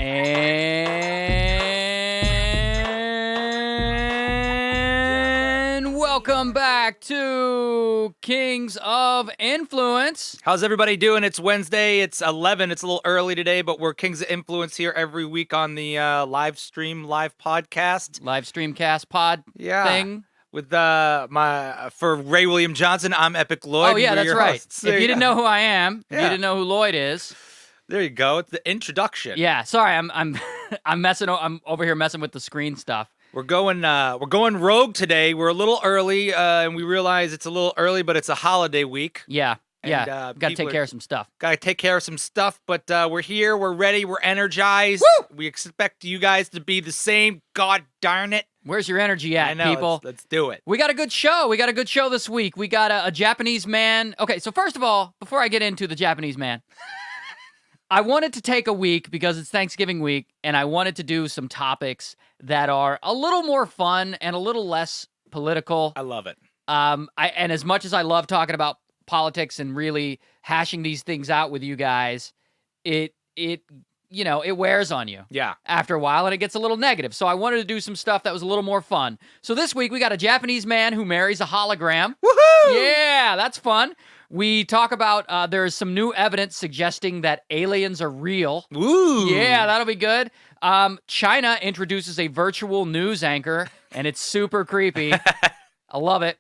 And welcome back to Kings of Influence. How's everybody doing? It's Wednesday. It's 11. It's a little early today, but we're Kings of Influence here every week on the live podcast. Live streamcast pod thing. With for Ray William Johnson, I'm Epic Lloyd. Oh, yeah, that's right. Hosts. If you didn't know who I am, if you didn't know who Lloyd is. There you go. It's the introduction. Yeah, sorry, I'm I'm over here messing with the screen stuff. We're going rogue today. We're a little early, and we realize it's a little early, but it's a holiday week. Yeah. And, got to take care of some stuff. Got to take care of some stuff, but we're here, we're ready, we're energized. Woo! We expect you guys to be the same. God darn it. Where's your energy at, I know, people? Let's do it. We got a good show. We got a good show this week. We got a Japanese man. Okay, so first of all, before I get into the Japanese man, I wanted to take a week because it's Thanksgiving week, and I wanted to do some topics that are a little more fun and a little less political. I love it. And as much as I love talking about politics and really hashing these things out with you guys, it wears on you. Yeah. After a while, and it gets a little negative. So I wanted to do some stuff that was a little more fun. So this week we got a Japanese man who marries a hologram. Woohoo! Yeah, that's fun. We talk about there's some new evidence suggesting that aliens are real. Woo! Yeah, that'll be good. China introduces a virtual news anchor, and it's super creepy. I love it.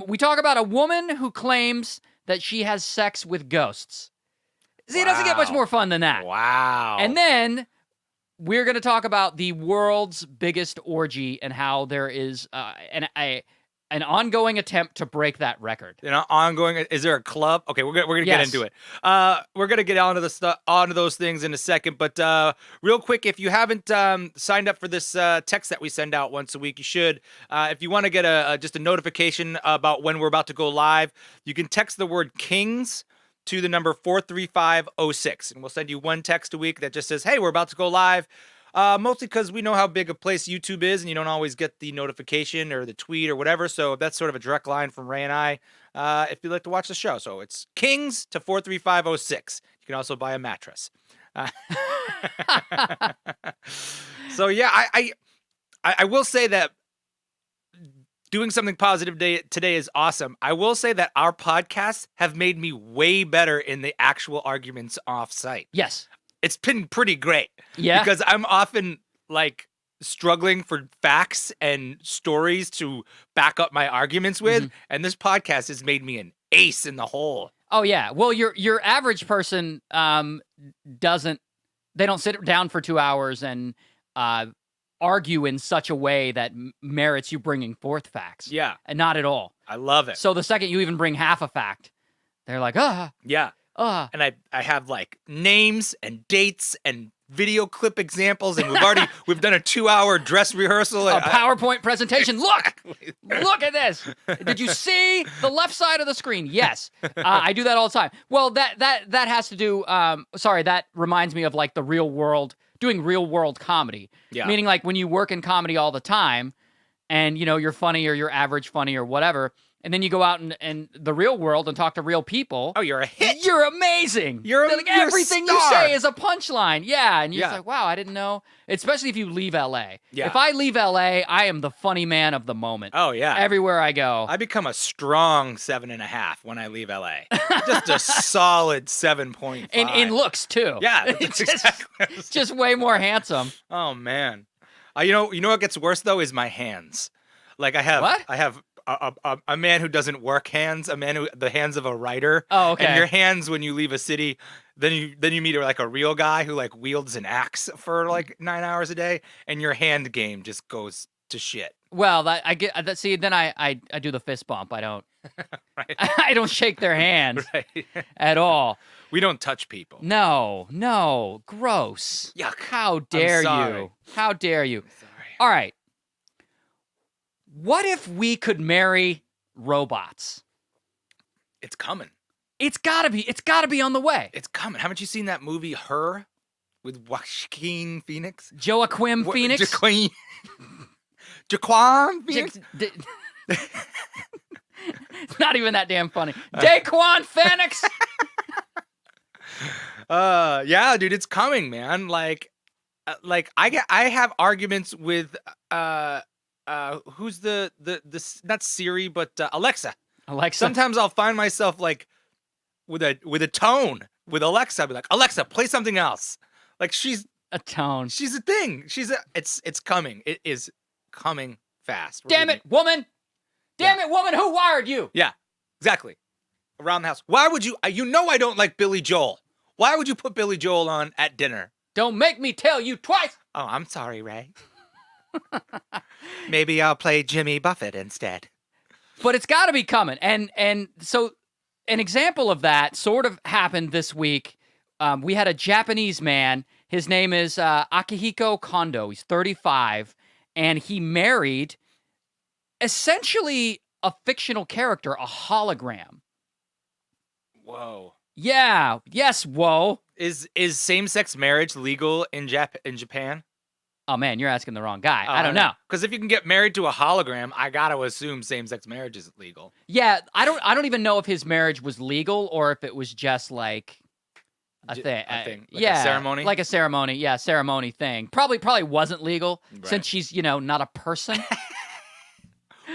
We talk about a woman who claims that she has sex with ghosts. See, It doesn't get much more fun than that. Wow. And then we're going to talk about the world's biggest orgy and how there is an ongoing attempt to break that record. Is there a club? Okay, we're gonna get into it. We're gonna get onto those things in a second. But real quick, if you haven't signed up for this text that we send out once a week, you should. If you want to get just a notification about when we're about to go live, you can text the word Kings to the number 43506, and we'll send you one text a week that just says, "Hey, we're about to go live." Mostly because we know how big a place YouTube is, and you don't always get the notification or the tweet or whatever. So that's sort of a direct line from Ray and I. If you'd like to watch the show, so it's Kings to 43506. You can also buy a mattress. So yeah, I will say that doing something positive today is awesome. I will say that our podcasts have made me way better in the actual arguments off-site. Yes. It's been pretty great. Yeah. Because I'm often struggling for facts and stories to back up my arguments with, and this podcast has made me an ace in the hole. Oh yeah. Well, your average person don't sit down for 2 hours and argue in such a way that merits you bringing forth facts. Yeah. And not at all. I love it. So the second you even bring half a fact, they're like, yeah. And I have names and dates and video clip examples, and we've done a 2-hour dress rehearsal. A PowerPoint presentation. Look at this. Did you see the left side of the screen? Yes. I do that all the time. Well, that has to do, that reminds me of the real world, doing real world comedy. Yeah. Meaning when you work in comedy all the time and, you're funny or you're average funny or whatever, and then you go out in the real world and talk to real people. Oh, you're a hit. You're amazing. Everything you say is a punchline. Yeah, and you're just like, wow, I didn't know. Especially if you leave LA. Yeah. If I leave LA, I am the funny man of the moment. Oh, yeah. Everywhere I go. I become a strong 7.5 when I leave LA. Just a solid 7.5. In looks, too. Yeah. It's just way more handsome. Oh, man. You know what gets worse, though, is my hands. I have a man who doesn't work hands, the hands of a writer. Oh, okay. And your hands when you leave a city, then you meet a real guy who wields an axe for 9 hours a day, and your hand game just goes to shit. Well, I get that. See, then I do the fist bump. I don't. Right. I don't shake their hands right. at all. We don't touch people. No, gross. Yuck. How dare you? How dare you? Sorry. All right. What if we could marry robots? It's coming. It's gotta be on the way. It's coming. Haven't you seen that movie, Her, with Joaquin Phoenix? Joaquin Phoenix? Jaquan Phoenix? It's not even that damn funny. Daquan Phoenix? Yeah, dude, it's coming, man. like I have arguments with who's not Siri but Alexa. Alexa. Sometimes I'll find myself like with a tone with Alexa. I'll be like, Alexa, play something else. Like she's a tone. She's a thing. It's coming. It is coming fast. Damn it, woman! Damn it, woman! Who wired you? Yeah, exactly. Around the house. Why would you? You know I don't like Billy Joel. Why would you put Billy Joel on at dinner? Don't make me tell you twice. Oh, I'm sorry, Ray. Maybe I'll play Jimmy Buffett instead. But it's got to be coming. And so an example of that sort of happened this week. We had a Japanese man. His name is Akihiko Kondo. He's 35, and he married essentially a fictional character, a hologram. Whoa. Yeah. Yes. Whoa. Is same-sex marriage legal in Japan? Oh man, you're asking the wrong guy. I don't know. Because if you can get married to a hologram, I gotta assume same-sex marriage is legal. Yeah, I don't even know if his marriage was legal or if it was just like a thing. Like a ceremony? Like a ceremony. Yeah, ceremony thing. Probably wasn't legal since she's, not a person.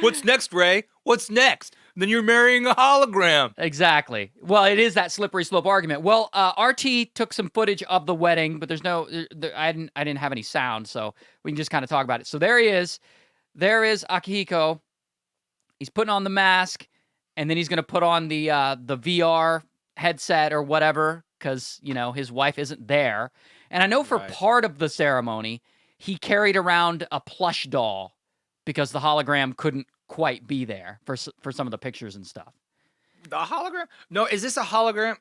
What's next, Ray? What's next? Then you're marrying a hologram. Exactly. Well, it is that slippery slope argument. Well, RT took some footage of the wedding, but I didn't have any sound, so we can just kind of talk about it. So there he is. There is Akihiko. He's putting on the mask, and then he's going to put on the VR headset or whatever, because, his wife isn't there. And I know for part of the ceremony, he carried around a plush doll because the hologram couldn't quite be there for some of the pictures and stuff. The hologram? No, is this a hologram?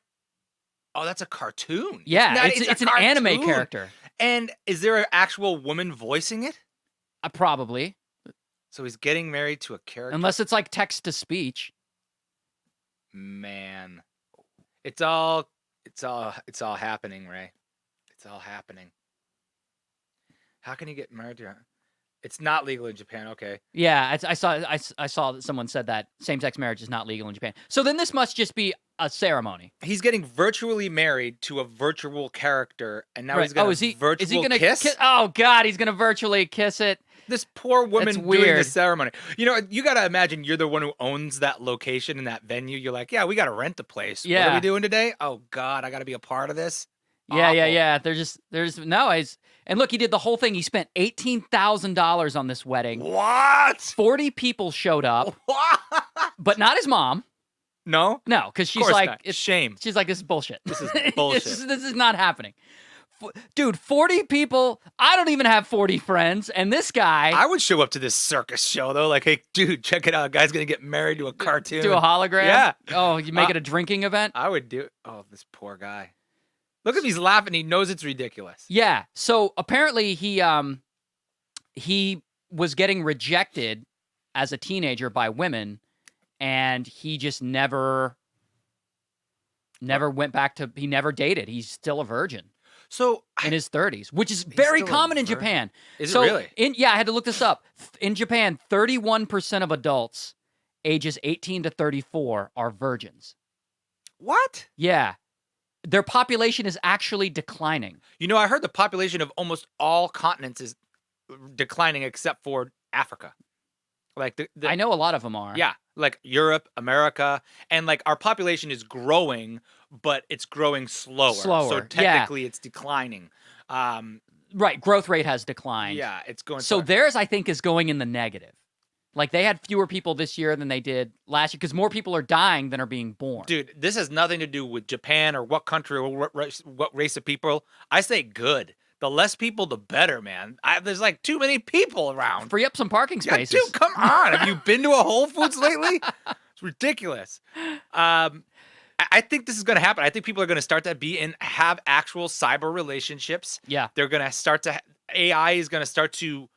Oh, that's a cartoon. Yeah, it's an anime character. And is there an actual woman voicing it? Probably. So he's getting married to a character. Unless it's like text to speech. Man, it's all happening, Ray. It's all happening. How can you get married to? It's not legal in Japan. Okay. Yeah, I saw that someone said that same-sex marriage is not legal in Japan. So then this must just be a ceremony. He's getting virtually married to a virtual character, and now he's going to virtually kiss? Oh, God, he's going to virtually kiss it. This poor woman doing the ceremony. You got to imagine you're the one who owns that location and that venue. You're like, yeah, we got to rent the place. Yeah. What are we doing today? Oh, God, I got to be a part of this. Yeah. And look, he did the whole thing. He spent $18,000 on this wedding. What? 40 people showed up. What? But not his mom. No, because she's like, not. It's shame. She's like, this is bullshit. This is bullshit. this is not happening. Dude, 40 people. I don't even have 40 friends. And this guy. I would show up to this circus show, though. Like, hey, dude, check it out. A guy's going to get married to a cartoon. To a hologram? Yeah. Oh, you make it a drinking event? I would do it. Oh, this poor guy. Look at him. He's laughing. He knows it's ridiculous. Yeah. So apparently he was getting rejected as a teenager by women, and he just never went back to. He never dated. He's still a virgin. So in his 30s, which is very common in Japan. Is it really? I had to look this up. In Japan, 31% of adults ages 18 to 34 are virgins. What? Yeah. Their population is actually declining. I heard the population of almost all continents is declining except for Africa. Like I know a lot of them are. Yeah, like Europe, America, and like our population is growing, but it's growing slower. So technically it's declining. Right, growth rate has declined. Yeah, it's going. So theirs, I think, is going in the negative. Like, they had fewer people this year than they did last year because more people are dying than are being born. Dude, this has nothing to do with Japan or what country or what race of people. I say good. The less people, the better, man. There's like too many people around. Free up some parking spaces. Yeah, dude, come on. Have you been to a Whole Foods lately? It's ridiculous. I think this is going to happen. I think people are going to start to have actual cyber relationships. Yeah. They're going to start to, AI is going to start to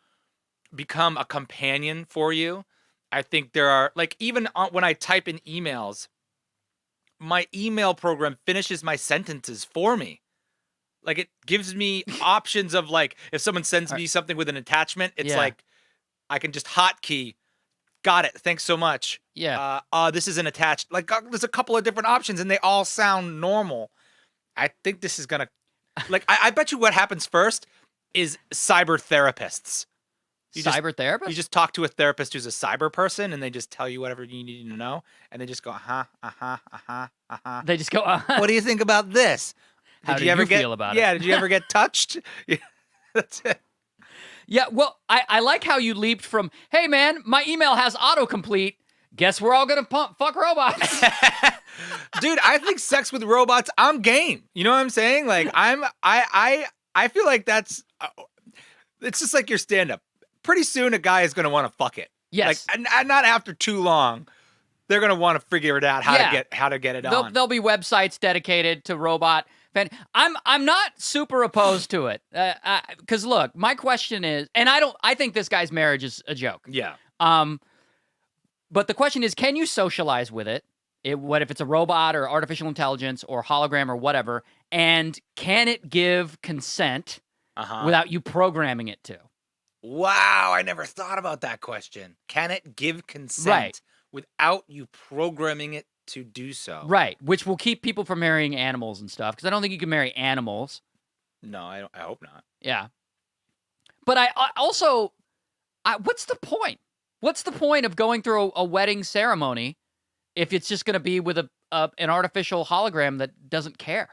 become a companion for you. I think there are, like, even when I type in emails, my email program finishes my sentences for me. Like, it gives me options of, like, if someone sends me something with an attachment, it's like I can just hotkey. Got it. Thanks so much. Yeah. This isn't attached. Like, there's a couple of different options, and they all sound normal. I think this is gonna, like, I bet you what happens first is cyber therapists. Cyber therapist? You just talk to a therapist who's a cyber person, and they just tell you whatever you need to know, and they just go, They just go, What do you think about this? How do you feel about it? Yeah, did you ever get touched? Yeah, that's it. Yeah, well, I like how you leaped from, hey, man, my email has autocomplete. Guess we're all going to fuck robots. Dude, I think sex with robots, I'm game. You know what I'm saying? Like, I feel like that's, it's just like your stand-up. Pretty soon, a guy is going to want to fuck it. Yes. Like, and not after too long. They're going to want to figure it out how to get it on. There'll be websites dedicated to robot. I'm not super opposed to it. Because look, my question is, and I think this guy's marriage is a joke. Yeah. But the question is, can you socialize with it? What if it's a robot or artificial intelligence or hologram or whatever? And can it give consent without you programming it to? Wow, I never thought about that question. Can it give consent without you programming it to do so? Right, which will keep people from marrying animals and stuff, because I don't think you can marry animals. No, I hope not. Yeah. But I also, what's the point? What's the point of going through a wedding ceremony if it's just going to be with an artificial hologram that doesn't care?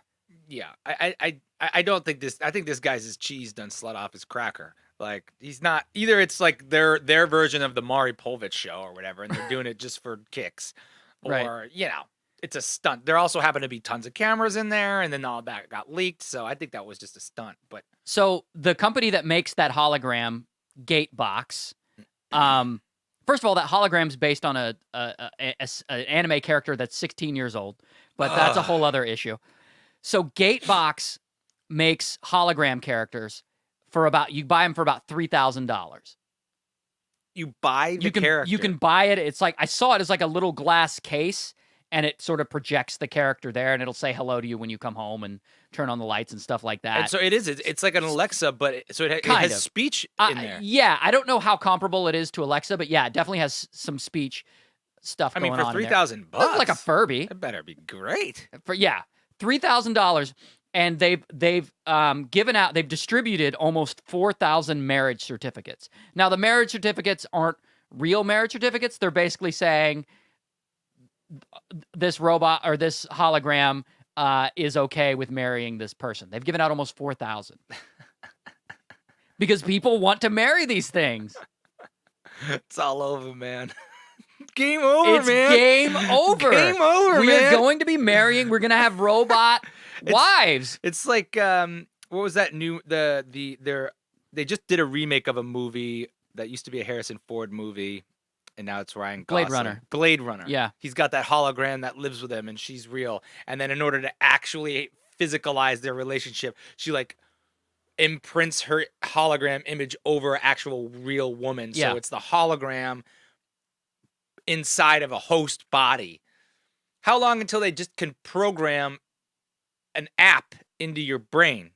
Yeah, I don't think this. I think this guy's his cheese done slut off his cracker. Like, he's not either. It's like their version of the Maury Povich show or whatever, and they're doing it just for kicks, or it's a stunt. There also happen to be tons of cameras in there, and then all that got leaked. So I think that was just a stunt. But so the company that makes that hologram, Gatebox, first of all, that hologram's based on an anime character that's 16 years old, but that's a whole other issue. So Gatebox makes hologram characters you buy them for about $3,000. You buy the character. You can buy it. It's like, I saw it as like a little glass case, and it sort of projects the character there, and it'll say hello to you when you come home and turn on the lights and stuff like that. And so it's like an Alexa, but it has speech in there. Yeah, I don't know how comparable it is to Alexa, but yeah, it definitely has some speech stuff going on. I mean, for $3,000 bucks, like a Furby. It better be great. $3,000, and they've they've distributed almost 4,000 marriage certificates. Now, the marriage certificates aren't real marriage certificates. They're basically saying this robot or this hologram is okay with marrying this person. They've given out almost 4,000 because people want to marry these things. It's all over, man. Game over, it's man. Game over. Game over, we man. are going to be marrying. We're going to have robot wives. It's like, what was that new, they just did a remake of a movie that used to be a Harrison Ford movie, and now it's Ryan Gosling. Blade Runner. Yeah. He's got that hologram that lives with him, and she's real. And then in order to actually physicalize their relationship, she like imprints her hologram image over an actual real woman. Yeah. So it's the hologram inside of a host body. How long until they just can program an app into your brain?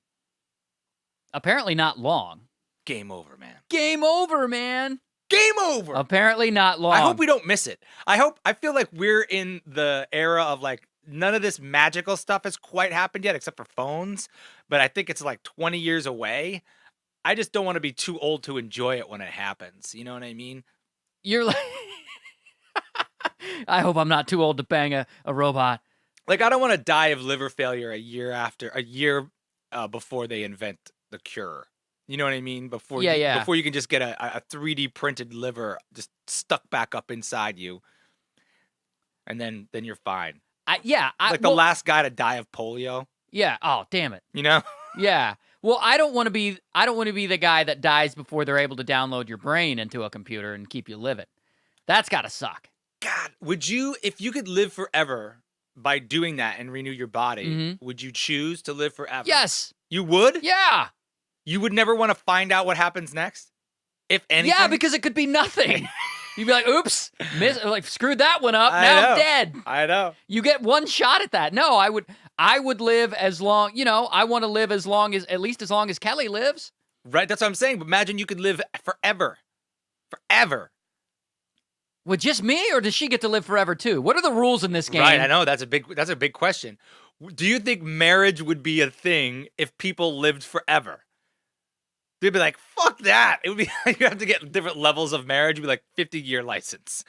Apparently not long. Game over, man. Game over, man. Game over. Apparently not long. I hope we don't miss it. I feel like we're in the era of like none of this magical stuff has quite happened yet except for phones, but I think it's like 20 years away. I just don't want to be too old to enjoy it when it happens. You know what I mean? You're like I hope I'm not too old to bang a robot. Like, I don't want to die of liver failure a year before they invent the cure. You know what I mean? Before you can just get a 3D printed liver just stuck back up inside you, and then you're fine. The last guy to die of polio. Yeah. Oh, damn it. You know? Yeah. Well, I don't want to be the guy that dies before they're able to download your brain into a computer and keep you living. That's gotta suck. God, if you could live forever by doing that and renew your body, would you choose to live forever? Yes. You would? Yeah. You would never want to find out what happens next? If anything? Yeah, because it could be nothing. You'd be like, oops, screwed that one up. Now I'm dead. I know. You get one shot at that. No, I would live as long, I want to live at least as long as Kelly lives. Right, that's what I'm saying. But imagine you could live forever. Forever. With just me, or does she get to live forever too? What are the rules in this game? Right, I know that's a big question. Do you think marriage would be a thing if people lived forever? They'd be like, fuck that. It would be you have to get different levels of marriage. It'd be like 50-year license,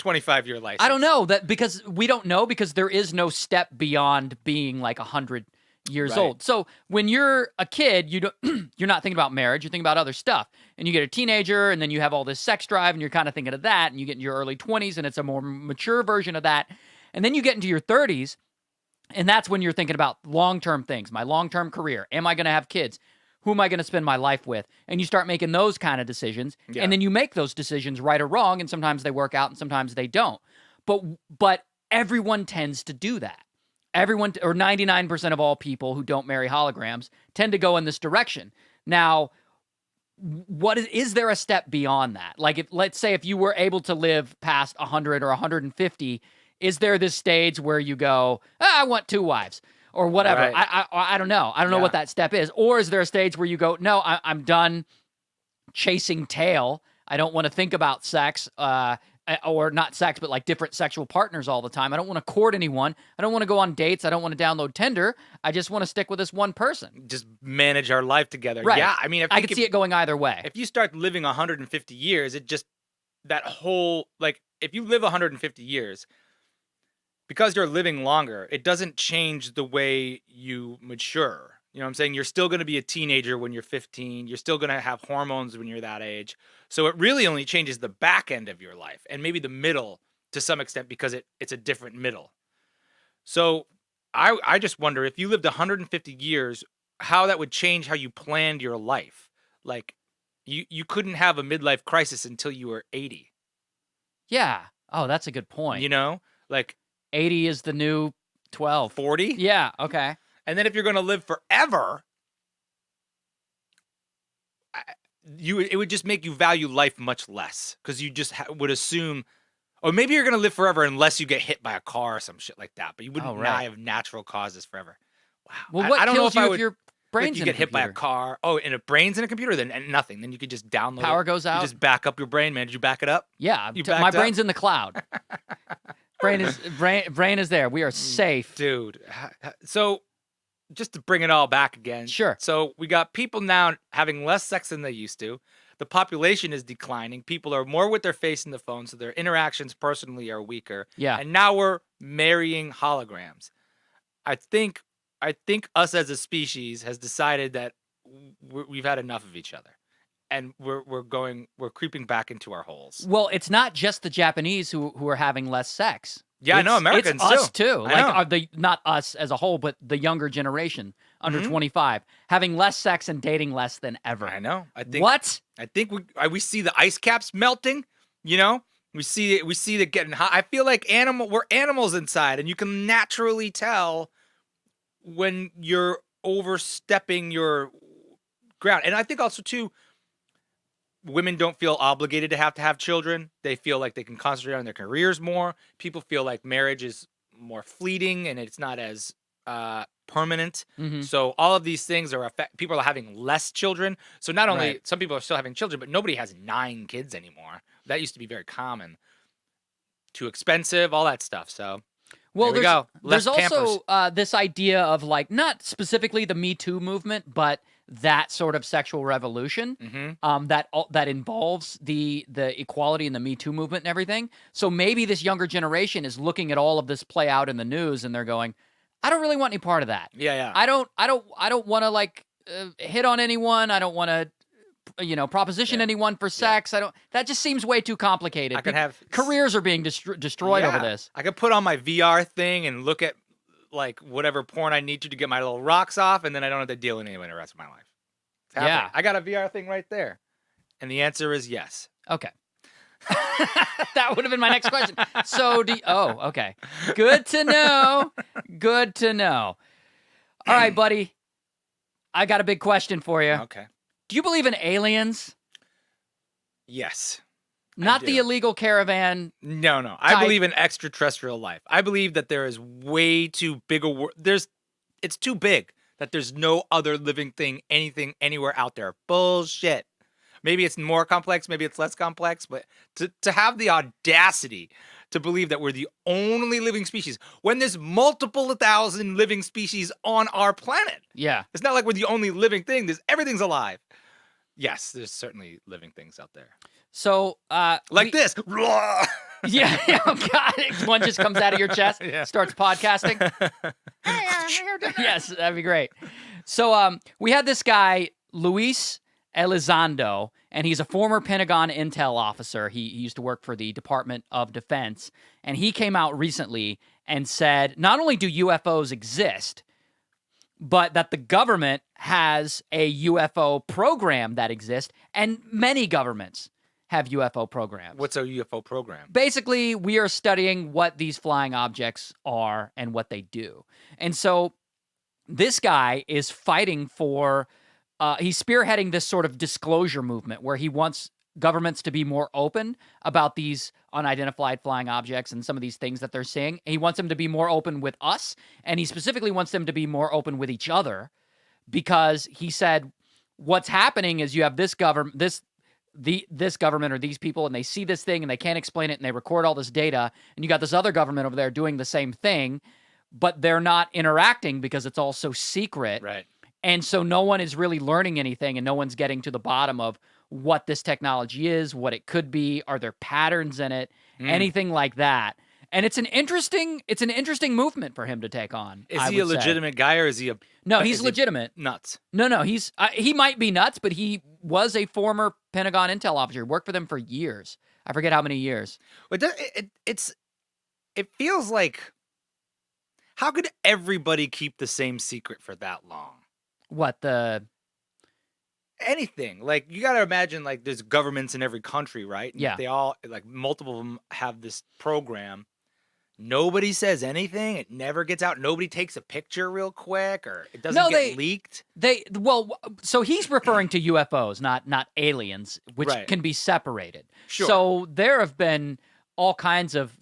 25-year license. I don't know that because we don't know because there is no step beyond being like 100 years old. So when you're a kid, you're not thinking about marriage. You're thinking about other stuff. And you get a teenager, and then you have all this sex drive, and you're kind of thinking of that. And you get in your early 20s, and it's a more mature version of that. And then you get into your 30s, and that's when you're thinking about long-term things. My long-term career. Am I going to have kids? Who am I going to spend my life with? And you start making those kind of decisions. Yeah. And then you make those decisions right or wrong, and sometimes they work out and sometimes they don't. But everyone tends to do that. Everyone, or 99% of all people who don't marry holograms, tend to go in this direction. Now, is there a step beyond that? Like, let's say if you were able to live past 100 or 150, is there this stage where you go, I want 2 wives? Or whatever. Right. I don't know. I don't know what that step is. Or is there a stage where you go, no, I'm done chasing tail. I don't want to think about sex, or not sex, but like different sexual partners all the time. I don't want to court anyone. I don't want to go on dates. I don't want to download Tinder. I just want to stick with this one person. Just manage our life together. Right. Yeah, I mean, I could see it going either way. If you start living 150 years, it just, that whole, like, if you live 150 years, because you're living longer, it doesn't change the way you mature. You know what I'm saying? You're still going to be a teenager when you're 15. You're still going to have hormones when you're that age. So it really only changes the back end of your life and maybe the middle to some extent because it's a different middle. So I just wonder if you lived 150 years, how that would change how you planned your life. Like you couldn't have a midlife crisis until you were 80. Yeah. Oh, that's a good point. You know, like 80 is the new 12. 40? Yeah, okay. And then if you're going to live forever, it would just make you value life much less because you just would assume, or maybe you're going to live forever unless you get hit by a car or some shit like that, but you wouldn't die of natural causes forever. Wow. Well, what kills you if your brain's in a computer? You get hit by a car. Oh, and a brain's in a computer? Then nothing. Then you could just download Power goes out? You just back up your brain, man. Did you back it up? Yeah. My brain's in the cloud. Brain is there. We are safe. Dude. So just to bring it all back again. Sure. So we got people now having less sex than they used to. The population is declining. People are more with their face in the phone, so their interactions personally are weaker. Yeah. And now we're marrying holograms. I think us as a species has decided that we've had enough of each other. And we're creeping back into our holes. Well, it's not just the Japanese who are having less sex. Yeah, I know, Americans it's us too. Like, not us as a whole, but the younger generation under 25 having less sex and dating less than ever. I know. I think we see the ice caps melting. You know, we see it getting hot. I feel like we're animals inside, and you can naturally tell when you're overstepping your ground. And I think also too, women don't feel obligated to have children. They feel like they can concentrate on their careers more. People feel like marriage is more fleeting and it's not as permanent. Mm-hmm. So all of these things people are having less children. So not only some people are still having children, but nobody has 9 kids anymore. That used to be very common. Too expensive, all that stuff. So well, there's also this idea of like not specifically the Me Too movement, but that sort of sexual revolution that involves the equality and the Me Too movement and everything. So maybe this younger generation is looking at all of this play out in the news and they're going, I don't really want any part of that. Yeah. I don't want to like hit on anyone. I don't want to proposition anyone for sex. That just seems way too complicated. Careers are being destroyed over this. I could put on my VR thing and look at like whatever porn I need to get my little rocks off, and then I don't have to deal with anyone the rest of my life. Yeah. I got a VR thing right there. And the answer is yes. Okay. That would have been my next question. So okay. Good to know. Good to know. All right, buddy. I got a big question for you. Okay. Do you believe in aliens? Yes. Not the illegal caravan. No. Type. I believe in extraterrestrial life. I believe that there is way too big it's too big that there's no other living thing, anything, anywhere out there. Bullshit. Maybe it's more complex, maybe it's less complex, but to have the audacity to believe that we're the only living species when there's multiple 1,000 living species on our planet. Yeah. It's not like we're the only living thing. Everything's alive. Yes, there's certainly living things out there. So, Like this. Yeah. Oh God, one just comes out of your chest, Yeah. starts podcasting. Yes, that'd be great. So, we had this guy, Luis Elizondo, and he's a former Pentagon intel officer. He used to work for the Department of Defense, and he came out recently and said not only do UFOs exist, but that the government has a UFO program that exists, and many governments have UFO programs. What's a UFO program? Basically, we are studying what these flying objects are and what they do. And so this guy is fighting for, he's spearheading this sort of disclosure movement where he wants governments to be more open about these unidentified flying objects and some of these things that they're seeing. He wants them to be more open with us, and he specifically wants them to be more open with each other, because he said what's happening is you have this government, this government or these people, and they see this thing and they can't explain it, and they record all this data, and you got this other government over there doing the same thing, but they're not interacting because it's all so secret. Right. And so no one is really learning anything, and no one's getting to the bottom of what this technology is, what it could be, are there patterns in it, anything like that. And it's an interesting movement for him to take on. Is he a legitimate guy, or is he a... No, he's legitimate. Nuts. No, he might be nuts, but he was a former Pentagon intel officer. He worked for them for years. I forget how many years. It feels like, how could everybody keep the same secret for that long? What, the... Anything. Like, you got to imagine, like, there's governments in every country, right? And yeah. They all, like, multiple of them have this program. Nobody says anything. It never gets out. Nobody takes a picture real quick, or it doesn't get leaked. So he's referring to UFOs, not aliens, which can be separated. Sure. So there have been all kinds of,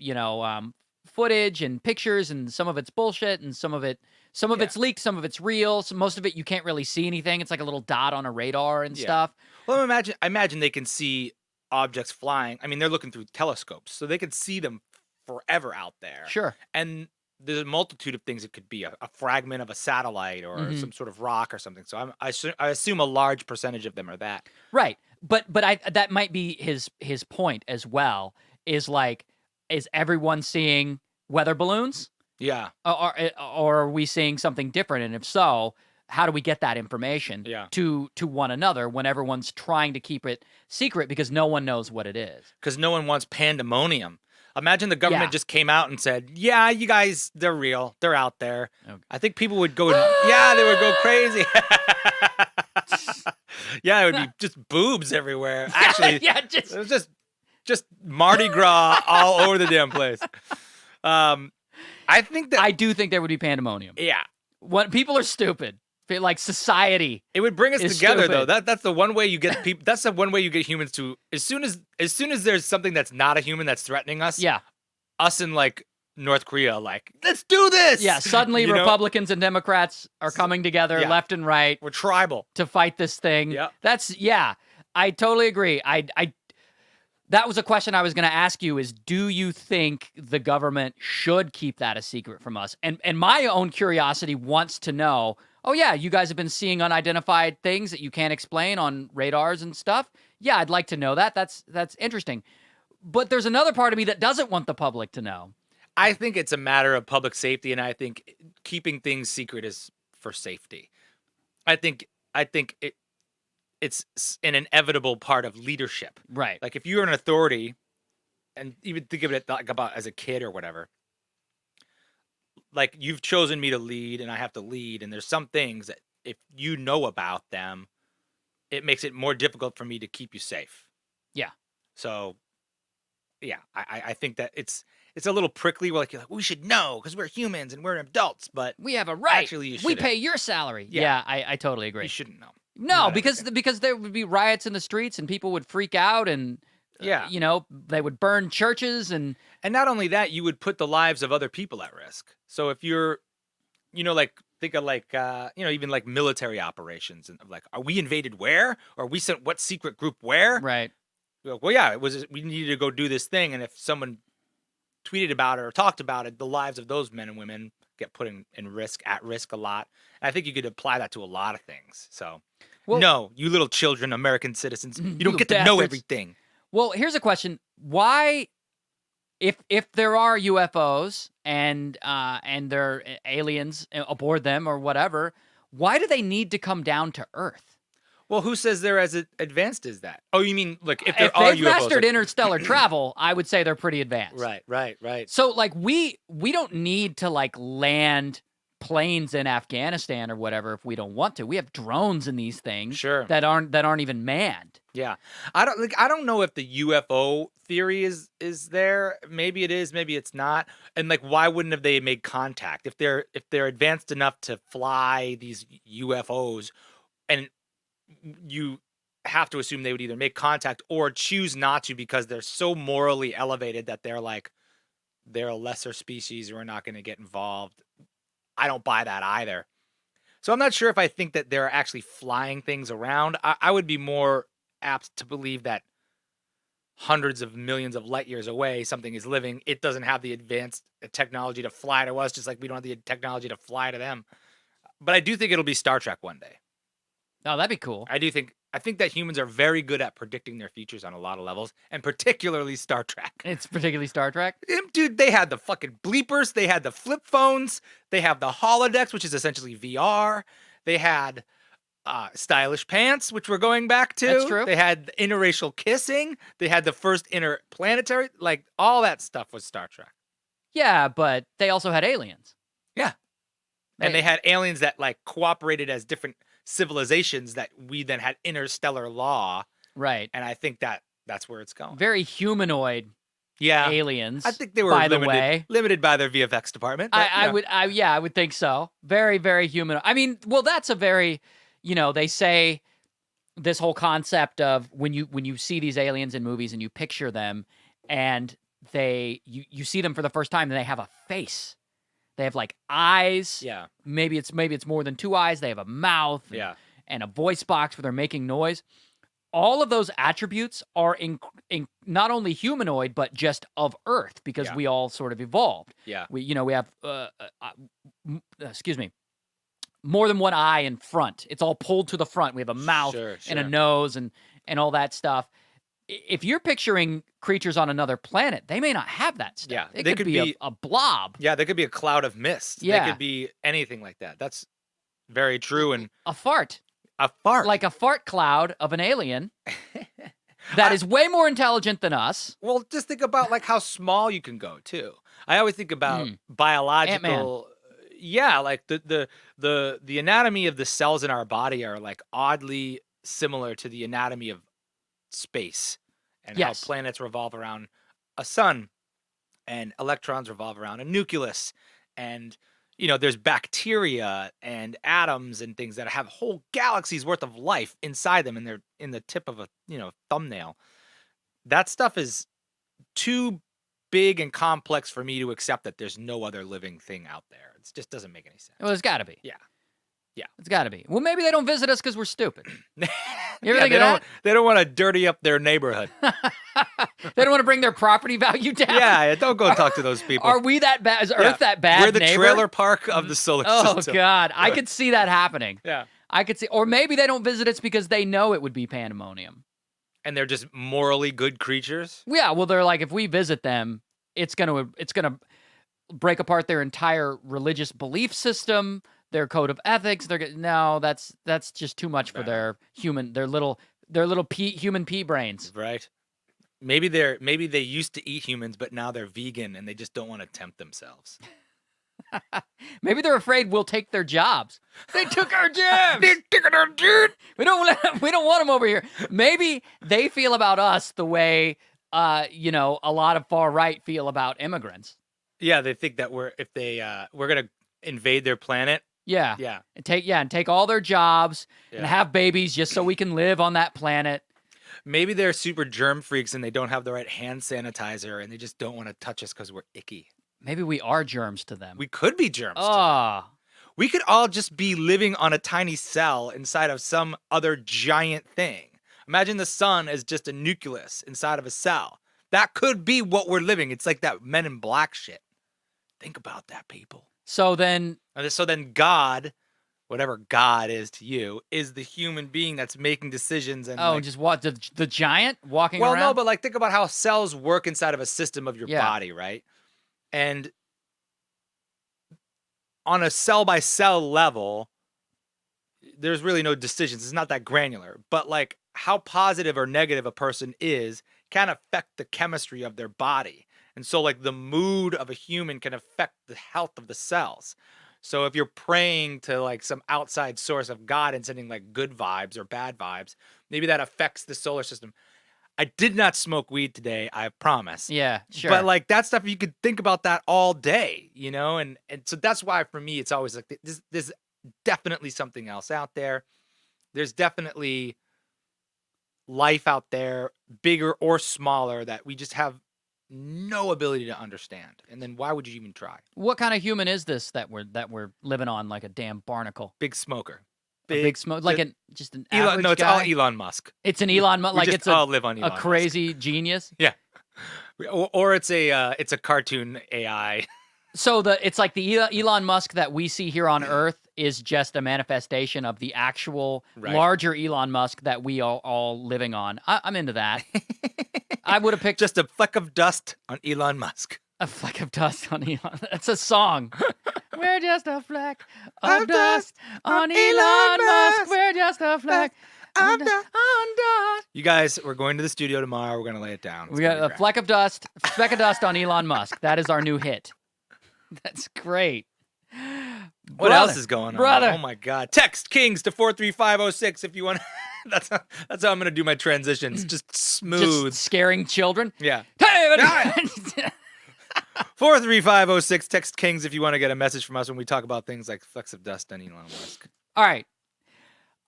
footage and pictures, and some of it's bullshit, and some of it's leaked, some of it's real. So most of it you can't really see anything. It's like a little dot on a radar and stuff. Well, I imagine they can see objects flying. I mean, they're looking through telescopes, so they can see them forever out there. Sure. And there's a multitude of things it could be, a fragment of a satellite or some sort of rock or something. So I assume a large percentage of them are that. Right. But that might be his point as well, is like, is everyone seeing weather balloons? Yeah. Or are we seeing something different? And if so, how do we get that information to one another when everyone's trying to keep it secret because no one knows what it is? Because no one wants pandemonium. Imagine the government just came out and said, yeah, you guys, they're real. They're out there. Okay. I think people would go, they would go crazy. Yeah, it would be just boobs everywhere. Actually, it was just Mardi Gras all over the damn place. I do think there would be pandemonium. Yeah. When people are stupid. Like society. It would bring us together, though. That's the one way you get people. That's the one way you get humans to. As soon as there's something that's not a human that's threatening us. Yeah. Us in like North Korea, like, let's do this. Yeah. Suddenly, Republicans and Democrats are coming together, left and right. We're tribal to fight this thing. Yeah. I totally agree. That was a question I was going to ask you: is do you think the government should keep that a secret from us? And my own curiosity wants to know. Oh, yeah, you guys have been seeing unidentified things that you can't explain on radars and stuff. Yeah, I'd like to know that. That's interesting. But there's another part of me that doesn't want the public to know. I think it's a matter of public safety, and I think keeping things secret is for safety. I think it's an inevitable part of leadership. Right. Like, if you're an authority, and even think of it like about as a kid or whatever, like, you've chosen me to lead and I have to lead, and there's some things that if you know about them, it makes it more difficult for me to keep you safe. Yeah. So, yeah, I think that it's a little prickly. You're like, we should know because we're humans and we're adults, but we have a right. Actually, you we pay your salary. Yeah, I totally agree. You shouldn't know. No, because there would be riots in the streets and people would freak out and they would burn churches and not only that, you would put the lives of other people at risk. So if you're, like, think of like, even like military operations and like, are we invaded where? Or we sent what secret group where? Right. Well, yeah, we needed to go do this thing. And if someone tweeted about it or talked about it, the lives of those men and women get put at risk a lot. And I think you could apply that to a lot of things. So Well, no, you little children, American citizens, you don't you get to know bastards. everything. Well, here's a question: why, if there are UFOs and there are aliens aboard them or whatever, why do they need to come down to Earth? Well, who says they're as advanced as that? Oh, you mean like if there If are they've UFOs? mastered Like, interstellar travel, I would say they're pretty advanced. right. So like we don't need to like land planes in Afghanistan or whatever if we don't want to. We have drones in these things Sure. that aren't even manned. Yeah, I don't know if the UFO theory is there. Maybe it is, maybe it's not. And like, why wouldn't have they made contact if they're advanced enough to fly these UFOs? And you have to assume they would either make contact or choose not to because they're so morally elevated that they're like they're a lesser species. We're not going to get involved. I don't buy that either. So I'm not sure if I think that they're actually flying things around. I would be more apt to believe that hundreds of millions of light years away, something is living. It doesn't have the advanced technology to fly to us, just like we don't have the technology to fly to them. But I do think it'll be Star Trek one day. Oh, that'd be cool. I think that humans are very good at predicting their futures on a lot of levels, and particularly Star Trek. It's particularly Star Trek. Dude, they had the fucking bleepers. They had the flip phones. They have the holodecks, which is essentially VR. They had stylish pants, which we're going back to. That's true. They had interracial kissing. They had the first interplanetary. Like, all that stuff was Star Trek. Yeah, but they also had aliens. Yeah. And they had aliens that, like, cooperated as different civilizations that we then had interstellar law. Right. And I think that's where it's going. Very humanoid aliens. I think they were limited by their VFX department. But, I would think so. Very, very human. I mean, well, that's a very, they say this whole concept of when you see these aliens in movies and you picture them and you see them for the first time and they have a face. They have like eyes. Yeah. Maybe it's more than two eyes. They have a mouth. Yeah. And a voice box where they're making noise. All of those attributes are in not only humanoid but just of Earth because we all sort of evolved. Yeah. We have more than one eye in front. It's all pulled to the front. We have a mouth and a nose and all that stuff. If you're picturing creatures on another planet, they may not have that stuff. Yeah, it could be a blob. Yeah, they could be a cloud of mist. Yeah. They could be anything like that. That's very true. And a fart. A fart. Like a fart cloud of an alien that is way more intelligent than us. Well, just think about like how small you can go too. I always think about biological Ant-Man. Yeah, like the anatomy of the cells in our body are like oddly similar to the anatomy of space and how planets revolve around a sun and electrons revolve around a nucleus and there's bacteria and atoms and things that have whole galaxies worth of life inside them and they're in the tip of a thumbnail. That stuff is too big and complex for me to accept that there's no other living thing out there. It just doesn't make any sense. Well, there's got to be. Yeah. It's got to be. Well, maybe they don't visit us because we're stupid. You ever Yeah, think of that? they don't want to dirty up their neighborhood. They don't want to bring their property value down. Yeah, don't go talk to those people. Are we that bad? Is Earth that bad? We're the neighbor? trailer park of the solar system. Oh God, I could see that happening. Yeah. I could see, or maybe they don't visit us because they know it would be pandemonium. And they're just morally good creatures. Yeah, well, they're like, if we visit them, it's gonna break apart their entire religious belief system, their code of ethics. That's just too much for their little human pea brains. Right. Maybe they used to eat humans, but now they're vegan and they just don't want to tempt themselves. Maybe they're afraid we'll take their jobs. They took our jobs. They're taking our jobs. We don't want them over here. Maybe they feel about us the way a lot of far right feel about immigrants. Yeah, they think that we're gonna invade their planet. Yeah. Yeah. And take all their jobs and have babies just so we can live on that planet. Maybe they're super germ freaks and they don't have the right hand sanitizer and they just don't want to touch us because we're icky. Maybe we are germs to them. We could be germs to them. We could all just be living on a tiny cell inside of some other giant thing. Imagine the sun as just a nucleus inside of a cell. That could be what we're living. It's like that Men in Black shit. Think about that, people. So then God whatever God is to you, is the human being that's making decisions and just what the giant walking well, around? no, but like think about how cells work inside of a system of your body, right? And on a cell by cell level, there's really no decisions. It's not that granular, but like how positive or negative a person is can affect the chemistry of their body. And so like the mood of a human can affect the health of the cells. So if you're praying to like some outside source of God and sending like good vibes or bad vibes, maybe that affects the solar system. I did not smoke weed today, I promise. Yeah, sure. But like that stuff, you could think about that all day, you know? And so that's why for me, it's always like there's definitely something else out there. There's definitely life out there, bigger or smaller, that we just have no ability to understand. And then why would you even try? What kind of human is this that we're living on like a damn barnacle? Big smoker. A big smoke, like just an Elon, average no, it's guy? all Elon Musk. It's an Elon Musk, like just it's all live on Elon a crazy genius. Yeah. Or it's a cartoon AI. So it's like the Elon Musk that we see here on Earth is just a manifestation of the actual larger Elon Musk that we are all living on. I'm into that. I would have picked just a fleck of dust on Elon Musk. A fleck of dust on Elon. That's a song. We're just a fleck of dust on Elon Musk. We're just a fleck of dust. You guys, we're going to the studio tomorrow. We're going to lay it down. We got a speck of dust on Elon Musk. That is our new hit. That's great. What else is going on? Brother. Oh my God. Text Kings to 43506 if you want. That's how I'm going to do my transitions. Just smooth. Just scaring children. Yeah. 43506. Text Kings if you want to get a message from us when we talk about things like flecks of dust on Elon Musk. All right.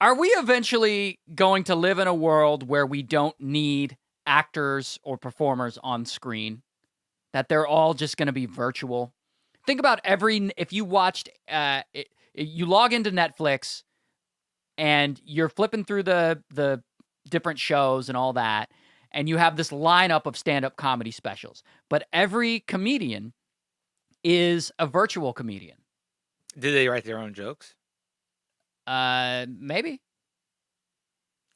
Are we eventually going to live in a world where we don't need actors or performers on screen? That they're all just going to be virtual? Think about if you watched, you log into Netflix and you're flipping through the different shows and all that, and you have this lineup of stand-up comedy specials, but every comedian is a virtual comedian. Do they write their own jokes? Maybe.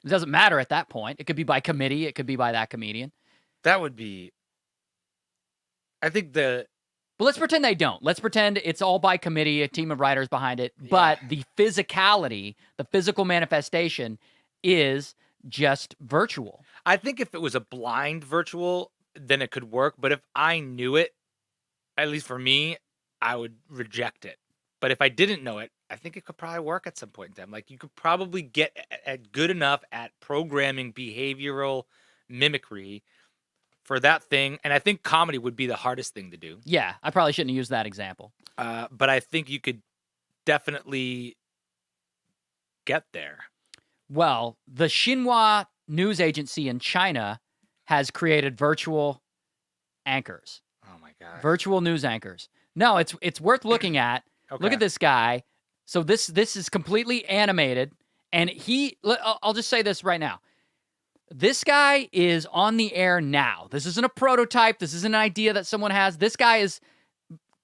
It doesn't matter at that point. It could be by committee. It could be by that comedian. That would be... I think But let's pretend they don't. Let's pretend it's all by committee, a team of writers behind it, but the physicality, the physical manifestation is just virtual. I think if it was a blind virtual, then it could work. But if I knew it, at least for me, I would reject it. But if I didn't know it, I think it could probably work at some point in time. Like you could probably get at good enough at programming behavioral mimicry for that thing. And I think comedy would be the hardest thing to do. Yeah, I probably shouldn't have used that example. But I think you could definitely get there. Well, the Xinhua news agency in China has created virtual anchors. Oh my God. Virtual news anchors. No, it's worth looking at. Okay. Look at this guy. So this is completely animated, and I'll just say this right now. This guy is on the air now. This isn't a prototype. This isn't an idea that someone has. This guy is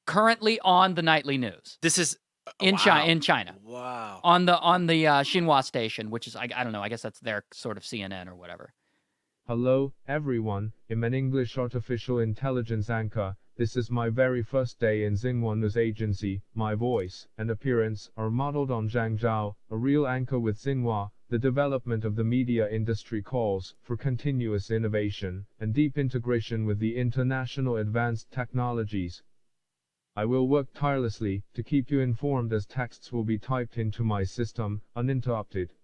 currently on the nightly news. This is in China. Wow. On the Xinhua station, which is I don't know. I guess that's their sort of CNN or whatever. Hello, everyone. I'm an English artificial intelligence anchor. This is my very first day in Xinhua News Agency. My voice and appearance are modeled on Zhang Zhao, a real anchor with Xinhua. The development of the media industry calls for continuous innovation and deep integration with the international advanced technologies. I will work tirelessly to keep you informed as texts will be typed into my system, uninterrupted.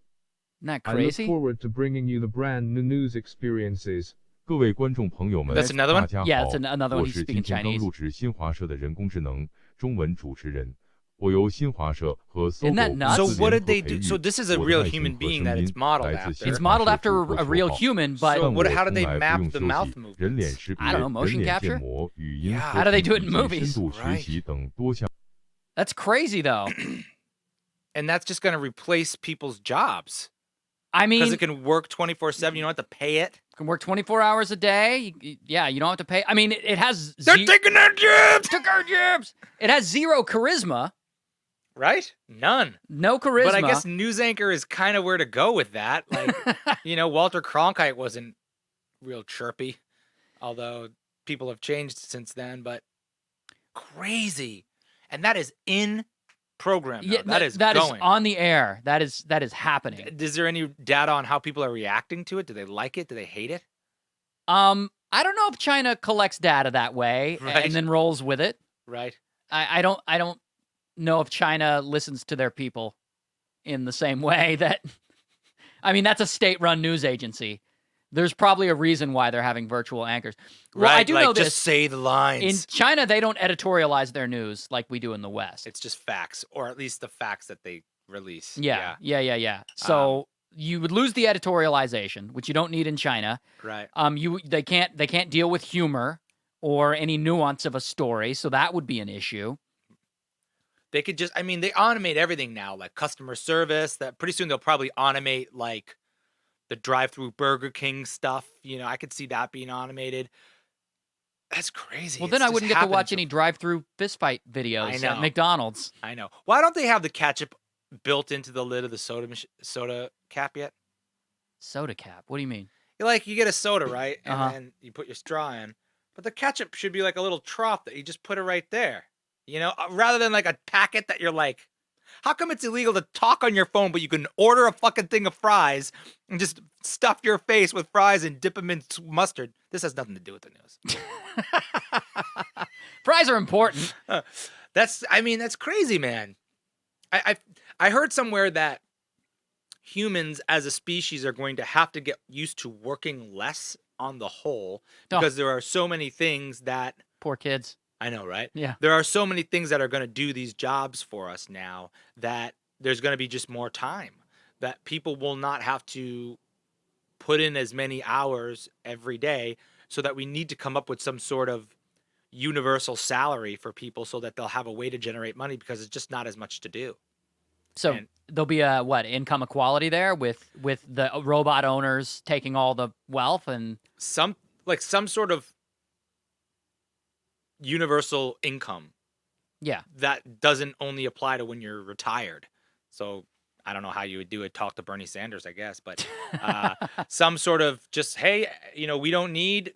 Isn't that crazy? I look forward to bringing you the brand new news experiences. 各位观众朋友们， That's another one? 大家好， Yeah, it's another one. 我 He's 是 speaking 今天刚 Chinese. 入职新华社的人工智能中文主持人。我由新华社和 Isn't that Sogo nuts? So 公司 what 联 did 合 they 培 do? 育 So this is a 我的 real 外形 human 和 being 声 that 音 it's modeled 来自 after. 新 It's 华 modeled 社 after 主播 a 说 real 话 human, but So 但 how 我 do they 从来 map 不用 the 休 mouth 息 movements? 人脸识别、 I don't know, motion 人脸 capture? 建模、语音 Yeah. 合 How do they 成 do it 以 in 及 movies? 深度学习等多项。 that's crazy though. And that's just going to replace people's jobs. I mean, Because it can work 24/7. You don't have to pay it. can work 24 hours a day. Yeah, you don't have to pay. I mean, it has They're taking their jobs. took our jobs. It has zero charisma. Right? None. No charisma. But I guess news anchor is kind of where to go with that. Like, Walter Cronkite wasn't real chirpy, although people have changed since then, but crazy. And that is in program. Yeah, that is that going. is on the air. That is happening. Is there any data on how people are reacting to it? Do they like it? Do they hate it? I don't know if China collects data that way Right. and then rolls with it. Right. I don't know if China listens to their people in the same way that, I mean, that's a state-run news agency. There's probably a reason why they're having virtual anchors. Well, Right. I do like, know this. Just say the lines. In China, they don't editorialize their news like we do in the West. It's just facts, or at least the facts that they release. Yeah. So you would lose the editorialization, which you don't need in China. Right. They can't deal with humor or any nuance of a story, so that would be an issue. They could just, they automate everything now, like customer service. That pretty soon they'll probably automate like the drive-through Burger King stuff. I could see that being automated. That's crazy. Well, then I wouldn't get to watch any drive-through fistfight videos at McDonald's. I know. Why don't they have the ketchup built into the lid of the soda cap yet? Soda cap? What do you mean? You get a soda, right? And then you put your straw in. But the ketchup should be like a little trough that you just put it right there. Rather than like a packet that you're like, how come it's illegal to talk on your phone, but you can order a fucking thing of fries and just stuff your face with fries and dip them in mustard? This has nothing to do with the news. Fries are important. That's crazy, man. I heard somewhere that humans as a species are going to have to get used to working less on the whole because there are so many things that... Poor kids. I know, right? Yeah. There are so many things that are going to do these jobs for us now that there's going to be just more time, that people will not have to put in as many hours every day, so that we need to come up with some sort of universal salary for people so that they'll have a way to generate money because it's just not as much to do. So there'll be a income equality there with the robot owners taking all the wealth and some sort of universal income. Yeah. That doesn't only apply to when you're retired. So I don't know how you would do it. Talk to Bernie Sanders, I guess, but some sort of just, hey, we don't need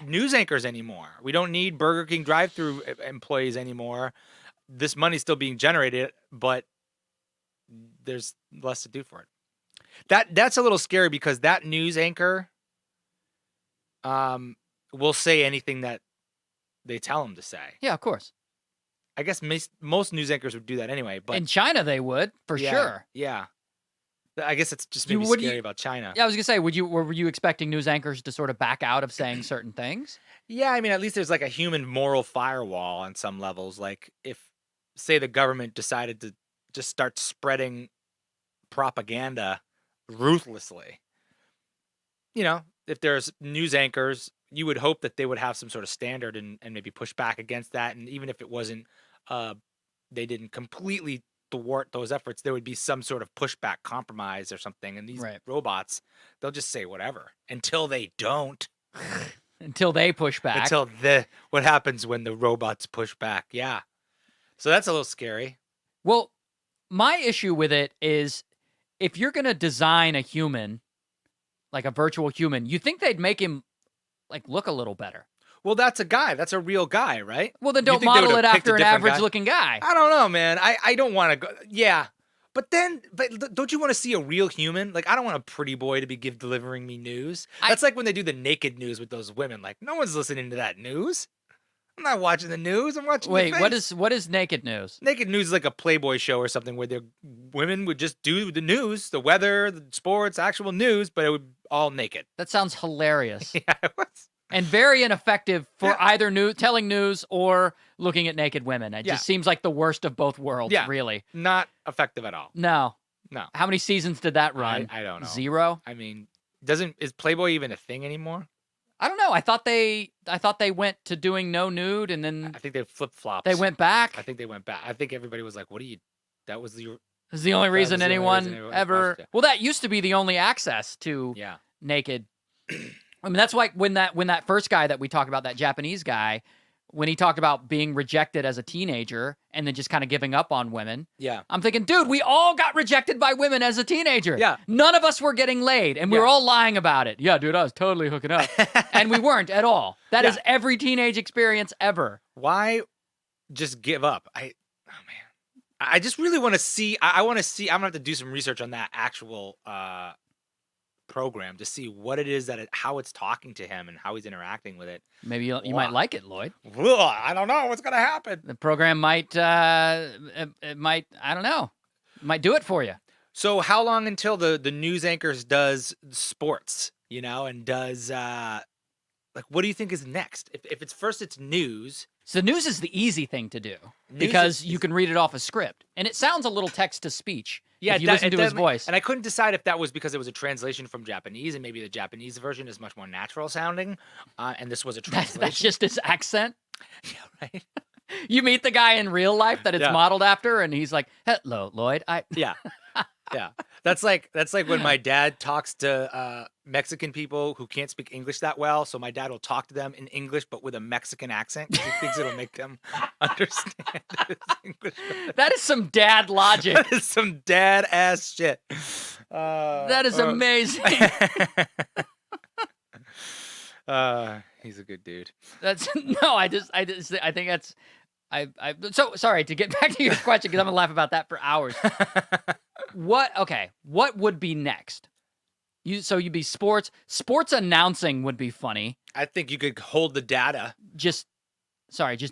news anchors anymore. We don't need Burger King drive-through employees anymore. This money's still being generated, but there's less to do for it. That's a little scary because that news anchor will say anything that they tell him to say. Yeah, of course. I guess most news anchors would do that anyway. But in China, they would for sure. Yeah, I guess it's just maybe scary about China. Yeah, I was gonna say, were you expecting news anchors to sort of back out of saying certain things? Yeah, at least there's like a human moral firewall on some levels. Like if, say, the government decided to just start spreading propaganda ruthlessly, if there's news anchors, you would hope that they would have some sort of standard and maybe push back against that. And even if it wasn't, they didn't completely thwart those efforts, there would be some sort of pushback compromise or something. And these robots, they'll just say whatever until they don't. Until they push back. What happens when the robots push back? Yeah. So that's a little scary. Well, my issue with it is if you're going to design a human, like a virtual human, you think they'd make him look a little better. Well, that's a guy. That's a real guy, right? Well, then don't model it after an average-looking guy. I don't know, man. I don't want to go... Yeah. But don't you want to see a real human? I don't want a pretty boy to be delivering me news. That's like when they do the naked news with those women. No one's listening to that news. I'm not watching the news. I'm watching the face. What is naked news? Naked news is like a Playboy show or something where the women would just do the news, the weather, the sports, actual news, but it would all naked. That sounds hilarious. Yeah, it was. And very ineffective for either telling news or looking at naked women. It just seems like the worst of both worlds, really. Not effective at all. No. No. How many seasons did that run? I don't know. 0? Is Playboy even a thing anymore? I don't know. I thought they went to doing no nude and then I think they flip-flopped. They went back. I think they went back. I think everybody was like, that was the only reason anyone ever... Well, that used to be the only access to naked... that's why when that first guy that we talked about, that Japanese guy, when he talked about being rejected as a teenager and then just kind of giving up on women. Yeah. I'm thinking, dude, we all got rejected by women as a teenager. Yeah. None of us were getting laid, and we were all lying about it. Yeah, dude, I was totally hooking up. And we weren't at all. That is every teenage experience ever. Why just give up? Oh man. I just really want to see. I want to see. I'm gonna have to do some research on that actual program to see what it is how it's talking to him and how he's interacting with it. Maybe you might like it, Lloyd. Ugh, I don't know what's gonna happen. The program might, it might, I don't know, might do it for you. So how long until the news anchors does sports, and does what do you think is next? If it's first, it's news. So news is the easy thing to do because you can read it off a script, and it sounds a little text to speech. Yeah, if you listen to his voice. And I couldn't decide if that was because it was a translation from Japanese, and maybe the Japanese version is much more natural sounding, and this was a translation. That's just his accent. Yeah, right. You meet the guy in real life that it's modeled after, and he's like, "Hello, Lloyd." Yeah. Yeah, that's like when my dad talks to Mexican people who can't speak English that well. So my dad will talk to them in English, but with a Mexican accent, because he thinks it'll make them understand his English. That is some dad logic. That is some dad ass shit. That is amazing. He's a good dude. That's no. I think that's. So sorry to get back to your question because I'm gonna laugh about that for hours. What would be next? You'd be sports announcing would be funny. I think you could hold the data. Just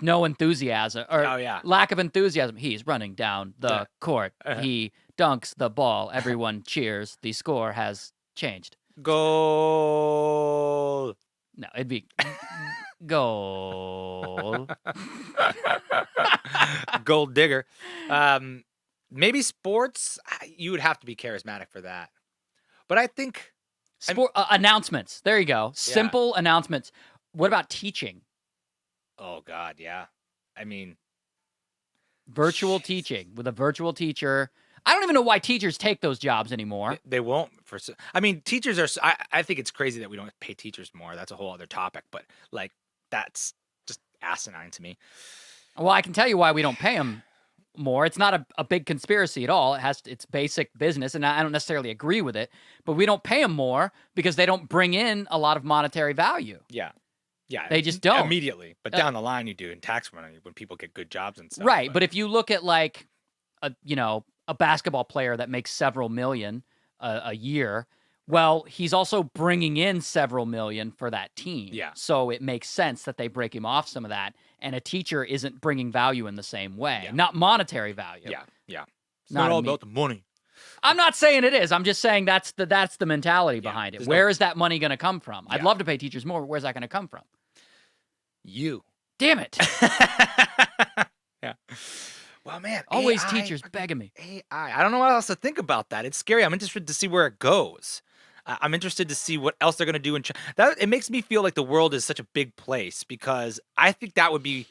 no enthusiasm or lack of enthusiasm. He's running down the court. He dunks the ball. Everyone cheers. The score has changed. Goal. No, it'd be goal. Gold digger. Maybe sports, you would have to be charismatic for that. But I think... announcements. There you go. Simple announcements. What about teaching? Oh, God, yeah. I mean... Virtual teaching with a virtual teacher. I don't even know why teachers take those jobs anymore. They won't. Teachers are... I think it's crazy that we don't pay teachers more. That's a whole other topic. But, that's just asinine to me. Well, I can tell you why we don't pay them more. It's not a big conspiracy at all. It's basic business, and I don't necessarily agree with it, but we don't pay them more because they don't bring in a lot of monetary value. Yeah. They just don't. Immediately. But down the line you do in tax money when people get good jobs and stuff. Right, but if you look at a basketball player that makes several million a year, well, he's also bringing in several million for that team. Yeah. So it makes sense that they break him off some of that. And a teacher isn't bringing value in the same way. Yeah. Not monetary value. Yeah. It's not all about the money. I'm not saying it is. I'm just saying that's the mentality behind it. Where is that money going to come from? I'd love to pay teachers more, but where's that going to come from? You. Damn it. Yeah. Well, man. Always AI, teachers begging me. AI. I don't know what else to think about that. It's scary. I'm interested to see where it goes. I'm interested to see what else they're going to do in China. It makes me feel like the world is such a big place because I think that would be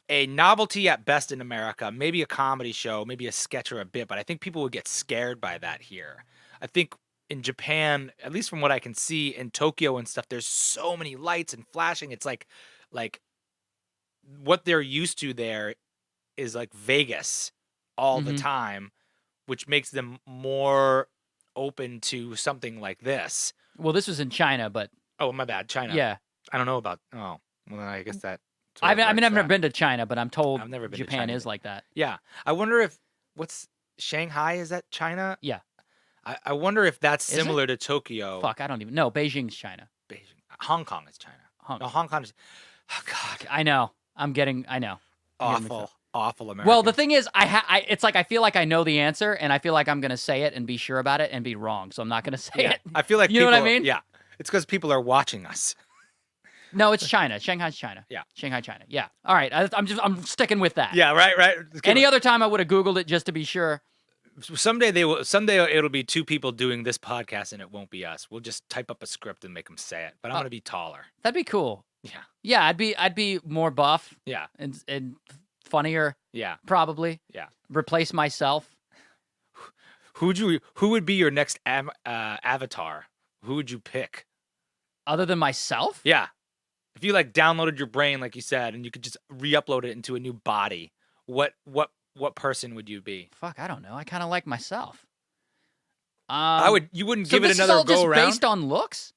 a novelty at best in America, maybe a comedy show, maybe a sketch or a bit, but I think people would get scared by that here. I think in Japan, at least from what I can see in Tokyo and stuff, there's so many lights and flashing. It's like what they're used to there is like Vegas all the time, which makes them more open to something like this. Well, this was in China, but... Oh, my bad. China. Yeah. I don't know about... Oh, well, I guess that... I've never been to China, but I'm told I've never been Japan to China is like that. Yeah. I wonder if... Shanghai? Is that China? Yeah. I wonder if that's Is it? similar to Tokyo. Fuck, I don't even... No, Beijing's China. Beijing. Hong Kong is China. No, Hong Kong is... Oh, God. I know. I know. Awful America. Well, the thing is, it's like I feel like I know the answer, and I feel like I'm going to say it and be sure about it and be wrong, so I'm not going to say it. I feel like you know what I mean? Yeah. It's because people are watching us. No, it's China. Shanghai's China. Yeah. Shanghai, China. Yeah. All right. I'm sticking with that. Yeah, right. Any other time I would have Googled it just to be sure. Someday it'll be two people doing this podcast, and it won't be us. We'll just type up a script and make them say it. But I'm going to be taller. That'd be cool. Yeah. Yeah, I'd be more buff. Yeah. And funnier. Yeah. Probably. Yeah. Replace myself. Who would be your next avatar? Who would you pick? Other than myself? Yeah. If you like downloaded your brain, like you said, and you could just re-upload it into a new body, what person would you be? Fuck, I don't know. I kind of like myself. You wouldn't So give it this is another all go just around? based on looks?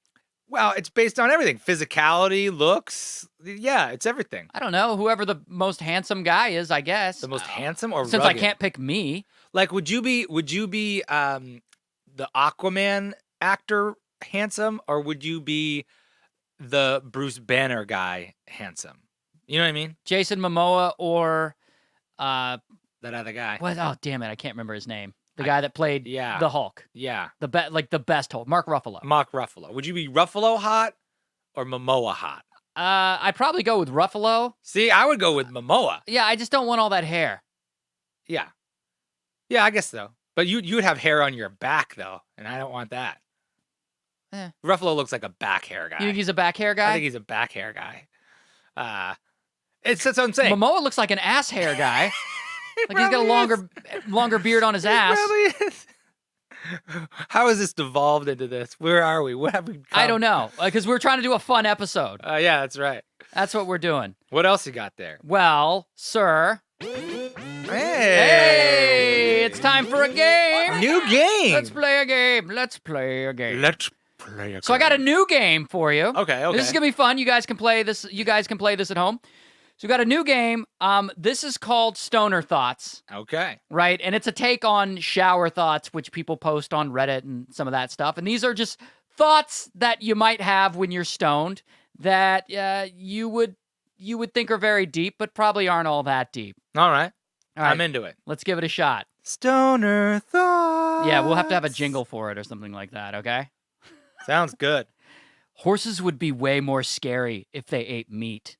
Well, it's based on everything. Physicality, looks. Yeah, it's everything. I don't know. Whoever the most handsome guy is, I guess. The most handsome or Since rugged? I can't pick me. Like, would you be the Aquaman actor handsome, or would you be the Bruce Banner guy handsome? You know what I mean? Jason Momoa or That other guy. what? Oh, damn it. I can't remember his name. The guy that played the Hulk. Yeah. The best Hulk. Mark Ruffalo. Mark Ruffalo. Would you be Ruffalo hot or Momoa hot? I'd probably go with Ruffalo. See, I would go with Momoa. Yeah, I just don't want all that hair. Yeah. Yeah, I guess so. But you would have hair on your back, though, and I don't want that. Ruffalo looks like a back hair guy. You think he's a back hair guy? I think he's a back hair guy. That's what I'm saying. Momoa looks like an ass hair guy. Like he's got a longer beard on his ass. How has this devolved into this? Where are we? What have we become? I don't know, because we're trying to do a fun episode. Yeah, that's right. That's what we're doing. What else you got there? Well, sir. Hey! It's time for a game. New game. Let's play a game. Let's play a game. So I got a new game for you. Okay. This is gonna be fun. You guys can play this. You guys can play this at home. So we got a new game. This is called Stoner Thoughts. Okay. Right, and it's a take on shower thoughts, which people post on Reddit and some of that stuff. And these are just thoughts that you might have when you're stoned that you would think are very deep, but probably aren't all that deep. All right. All right, I'm into it. let's give it a shot. Stoner thoughts. Yeah, we'll have to have a jingle for it or something like that, okay? Sounds good. Horses would be way more scary if they ate meat.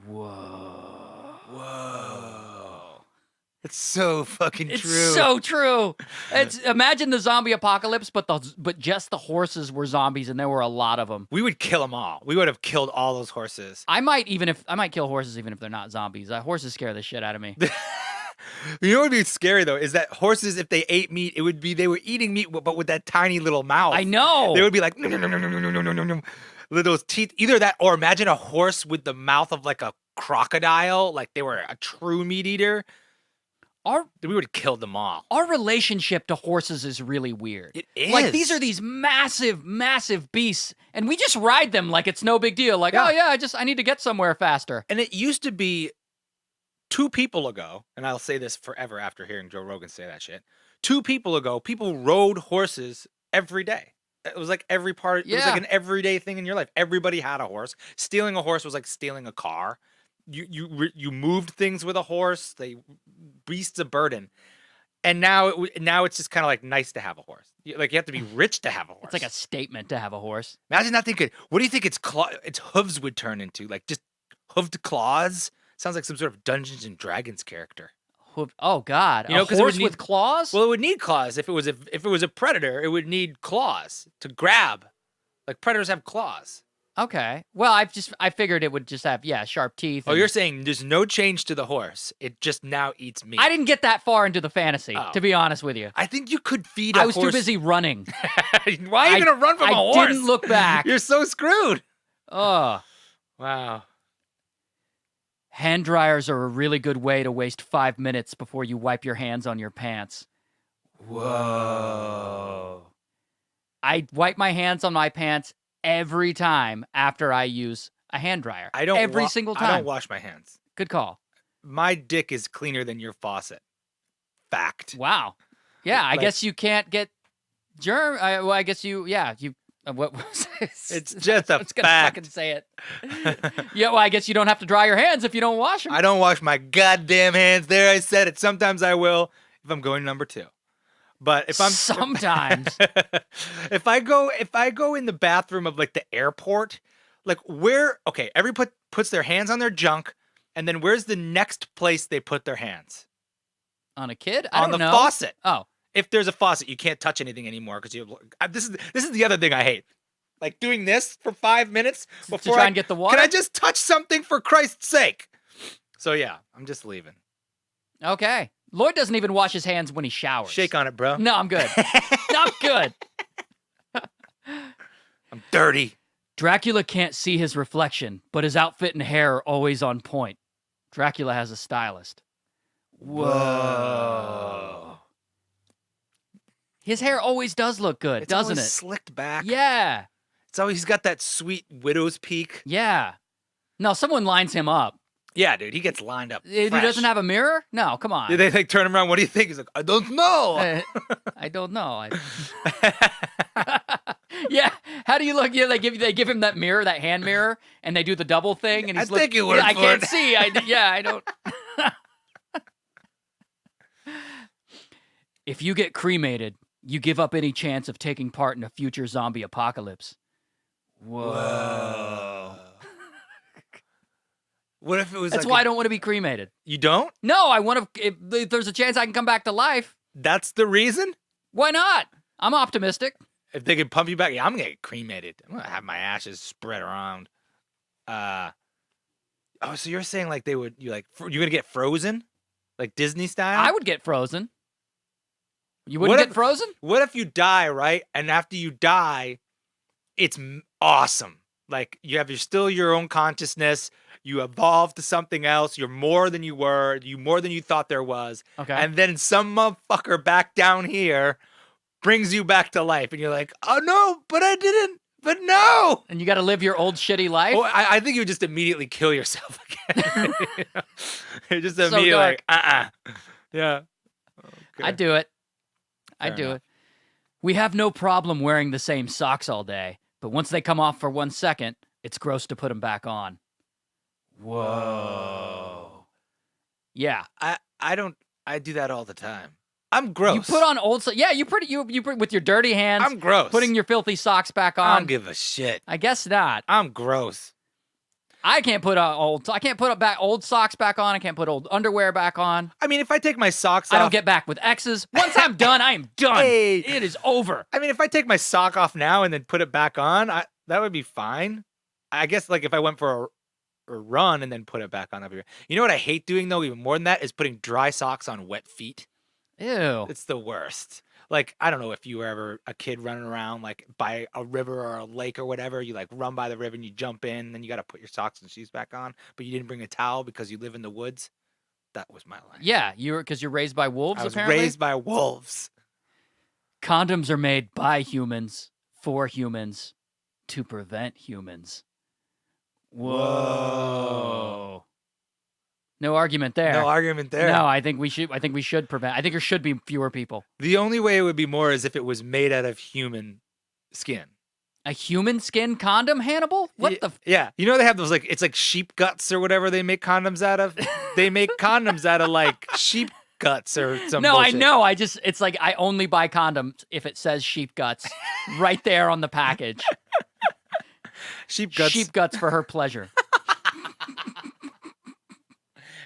Whoa. It's so fucking It's true. so true. Imagine the zombie apocalypse, but just the horses were zombies, and there were a lot of them. We would kill them all. We would have killed all those horses. I might kill horses even if they're not zombies. Horses scare the shit out of me. You know what would be scary though is that horses, if they ate meat, it would be they were eating meat, but with that tiny little mouth. I know. They would be like with those teeth. Either that, or imagine a horse with the mouth of like a crocodile, like they were a true meat eater. We would have killed them all. Our relationship to horses is really weird. It is. Like, these are these massive, massive beasts, and we just ride them like it's no big deal. Like, Yeah. oh yeah, I need to get somewhere faster. And it used to be 2 people ago, and I'll say this forever after hearing Joe Rogan say that shit. 2 people ago, people rode horses every day. It was like every part. It was like an everyday thing in your life. Everybody had a horse. Stealing a horse was like stealing a car. You moved things with a horse. Beasts of burden. And now it's just kind of like nice to have a horse. You have to be rich to have a horse. It's like a statement to have a horse. Imagine that thing could. What do you think its hooves would turn into? Like just hooved claws? Sounds like some sort of Dungeons and Dragons character. Oh God! You know, a 'cause it would horse with need- claws. Well, it would need claws. If it was a predator, it would need claws to grab. Like predators have claws. Okay. Well, I figured it would just have sharp teeth. Oh, and- you're saying there's no change to the horse. It just now eats meat. I didn't get that far into the fantasy, Oh. to be honest with you. I think you could feed a I was horse. too busy running. Why are you going to run from a horse? I didn't look back. You're so screwed. Oh. Wow. Hand dryers are a really good way to waste 5 minutes before you wipe your hands on your pants. Whoa. I wipe my hands on my pants every time after I use a hand dryer. I don't every single time. I don't wash my hands. Good call. My dick is cleaner than your faucet. Fact. Wow. Yeah, I Like- guess you can't get germ. Well, I guess you. What was it? It's just a I was gonna fact. fucking say it. Yeah, well, I guess you don't have to dry your hands if you don't wash them. I don't wash my goddamn hands. There, I said it. Sometimes I will if I'm going number 2. But if I'm Sometimes. if I go in the bathroom of like the airport, like where? Okay, everybody puts their hands on their junk, and then where's the next place they put their hands? On a kid? I On don't the know. faucet. Oh. If there's a faucet, you can't touch anything anymore because this is the other thing I hate. Like doing this for 5 minutes before try and get the water? Can I just touch something for Christ's sake? So yeah, I'm just leaving. Okay. Lloyd doesn't even wash his hands when he showers. Shake on it, bro. No, I'm good. Not good. I'm dirty. Dracula can't see his reflection, but his outfit and hair are always on point. Dracula has a stylist. Whoa. His hair always does look good, It's doesn't always it? slicked back. Yeah. It's always he's got that sweet widow's peak. Yeah. No, someone lines him up. Yeah, dude, he gets lined up. He fresh. doesn't have a mirror? No, come on. Did they like turn him around? What do you think? He's like, I don't know. I don't know. Yeah. How do you look? Yeah, they give him that mirror, that hand mirror, and they do the double thing, and he's I think you work I for can't it. see. I don't. If you get cremated, you give up any chance of taking part in a future zombie apocalypse. Whoa. What if it was? That's like why I don't want to be cremated. You don't? No, I want to. If there's a chance I can come back to life, That's the reason? why not? I'm optimistic. If they could pump you back, yeah, I'm gonna get cremated. I'm gonna have my ashes spread around. Oh, so you're saying like you're gonna get frozen, like Disney style? I would get frozen. You wouldn't get frozen? What if you die, right? And after you die, it's awesome. Like you're still your own consciousness. You evolve to something else. You're more than you were. You more than you thought there was. Okay. And then some motherfucker back down here brings you back to life, and you're like, oh no, but I didn't. But no. And you got to live your old shitty life? Oh, I think you would just immediately kill yourself again. You're just So immediately dark. like, Yeah. Okay. I'd do it. I'd Fair do enough. it. We have no problem wearing the same socks all day, but once they come off for 1 second, it's gross to put them back on. Whoa. Yeah. I do that all the time. I'm gross. You put on old socks. Yeah, you with your dirty hands. I'm gross. Putting your filthy socks back I on. don't give a shit. I guess not. I'm gross. I can't put old socks back on. I can't put old underwear back on. I mean, if I take my socks off, I don't get back with exes. Once I'm done, I am done. Hey. It is over. I mean, if I take my sock off now and then put it back on, that would be fine. I guess like if I went for a run and then put it back on everywhere. You know what I hate doing though, even more than that, is putting dry socks on wet feet. Ew. It's the worst. Like, I don't know if you were ever a kid running around like by a river or a lake or whatever. You like run by the river and you jump in, and then you got to put your socks and shoes back on, but you didn't bring a towel because you live in the woods. That was my life. Yeah, because you're raised by wolves, I was apparently? raised by wolves. Condoms are made by humans, for humans, to prevent humans. Whoa. No argument there. No argument there. No, I think we should prevent. I think there should be fewer people. The only way it would be more is if it was made out of human skin. A human skin condom, Hannibal? What the? Yeah. You know they have those like it's like sheep guts or whatever they make condoms out of? They make condoms out of like sheep guts or some No, bullshit. I know. It's like I only buy condoms if it says sheep guts right there on the package. Sheep guts. Sheep guts for her pleasure.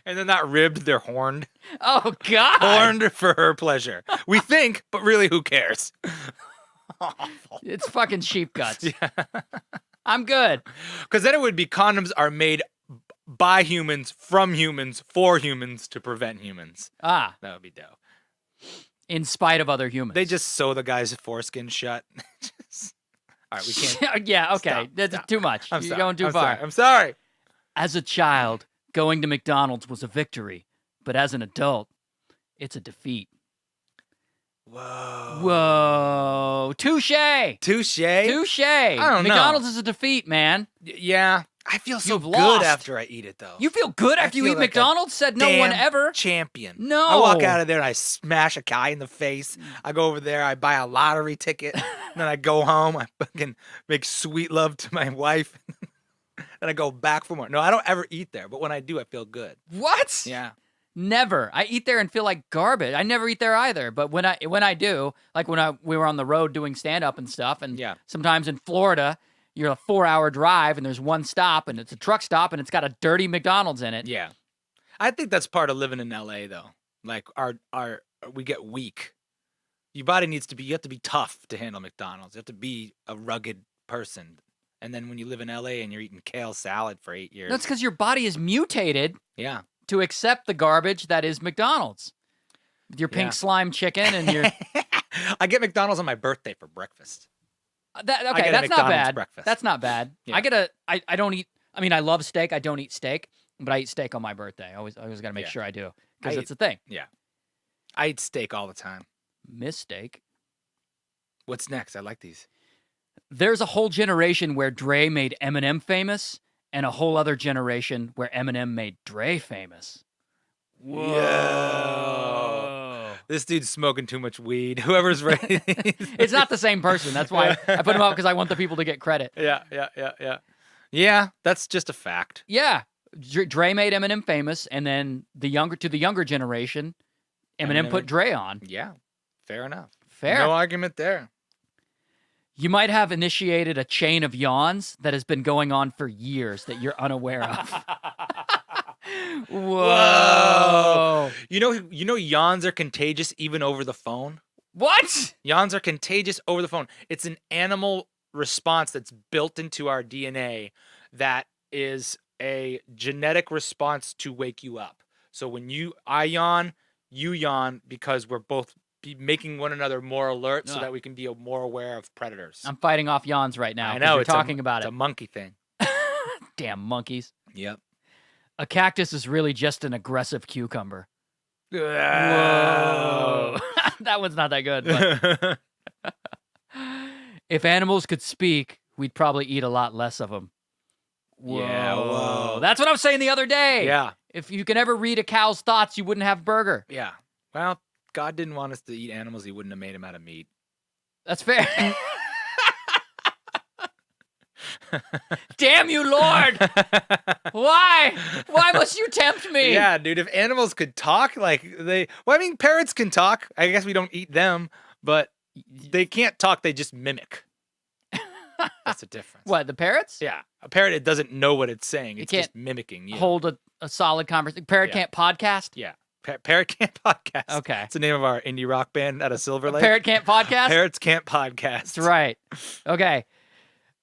And they're not ribbed, they're horned. Oh God. Horned for her pleasure. We think, but really who cares? It's fucking sheep guts. Yeah. I'm good. Because then it would be condoms are made by humans, from humans, for humans, to prevent humans. Ah, That would be dope. in spite of other humans. They just sew the guy's foreskin shut. All right, we can't. Yeah, okay. Stop, That's stop. too much. I'm You're sorry. going too I'm far. Sorry. I'm sorry. As a child, going to McDonald's was a victory, but as an adult, it's a defeat. Whoa. Whoa. Touche. Touche. Touche. I don't know. McDonald's is a defeat, man. Yeah. I feel so You've good lost. after I eat it, though. You feel good I after you feel eat like a McDonald's? Said no one Damn ever. champion. No. I walk out of there and I smash a guy in the face. I go over there, I buy a lottery ticket, and then I go home. I fucking make sweet love to my wife, and I go back for more. No, I don't ever eat there, but when I do, I feel good. What? Yeah. Never. I eat there and feel like garbage. I never eat there either. But when I do, like we were on the road doing stand up and stuff, and Yeah. sometimes in Florida, you're a 4-hour drive and there's one stop and it's a truck stop and it's got a dirty McDonald's in it. Yeah. I think that's part of living in LA, though. Like we get weak. Your body needs to be. You have to be tough to handle McDonald's. You have to be a rugged person. And then when you live in LA and you're eating kale salad for 8 years, That's because your body is mutated yeah. to accept the garbage that is McDonald's. With your pink Yeah. slime chicken and your... I get McDonald's on my birthday for breakfast. Okay, I get a that's not McDonald's bad. breakfast. That's not bad. Yeah. I don't eat. I mean, I love steak. I don't eat steak, but I eat steak on my birthday. I always got to make Yeah. sure I do I because eat- it's a thing. Yeah. I eat steak all the time. Miss steak. What's next? I like these. There's a whole generation where Dre made Eminem famous, and a whole other generation where Eminem made Dre famous. Whoa. This dude's smoking too much weed. Whoever's ready. It's not the same person. That's why I put him up because I want the people to get credit. Yeah. Yeah, that's just a fact. Yeah. Dre made Eminem famous, and then the younger generation, Eminem put Dre on. Yeah. Fair enough. Fair. No argument there. You might have initiated a chain of yawns that has been going on for years that you're unaware of. Whoa. You know yawns are contagious even over the phone? What? Yawns are contagious over the phone. It's an animal response that's built into our DNA that is a genetic response to wake you up. So when I yawn, you yawn because we're both making one another more alert so that we can be more aware of predators. I'm fighting off yawns right now. I know. You're talking about it's it. a monkey thing. Damn monkeys. Yep. A cactus is really just an aggressive cucumber. Whoa. That one's not that good. But if animals could speak, we'd probably eat a lot less of them. Whoa. Yeah, whoa. That's what I was saying the other day. Yeah. If you can ever read a cow's thoughts, you wouldn't have burger. Yeah. Well, God didn't want us to eat animals. He wouldn't have made them out of meat. That's fair. Damn you, Lord! Why? Why must you tempt me? Yeah, dude. If animals could talk, parrots can talk. I guess we don't eat them, but they can't talk. They just mimic. That's the difference. What, the parrots? Yeah. A parrot, it doesn't know what it's saying. It's can't just mimicking you. Hold a solid conversation. Parrot can't podcast? Yeah. Parrot can't podcast. Okay. It's the name of our indie rock band out of Silver Lake. Parrot can't podcast? Parrots can't podcast. That's right. Okay.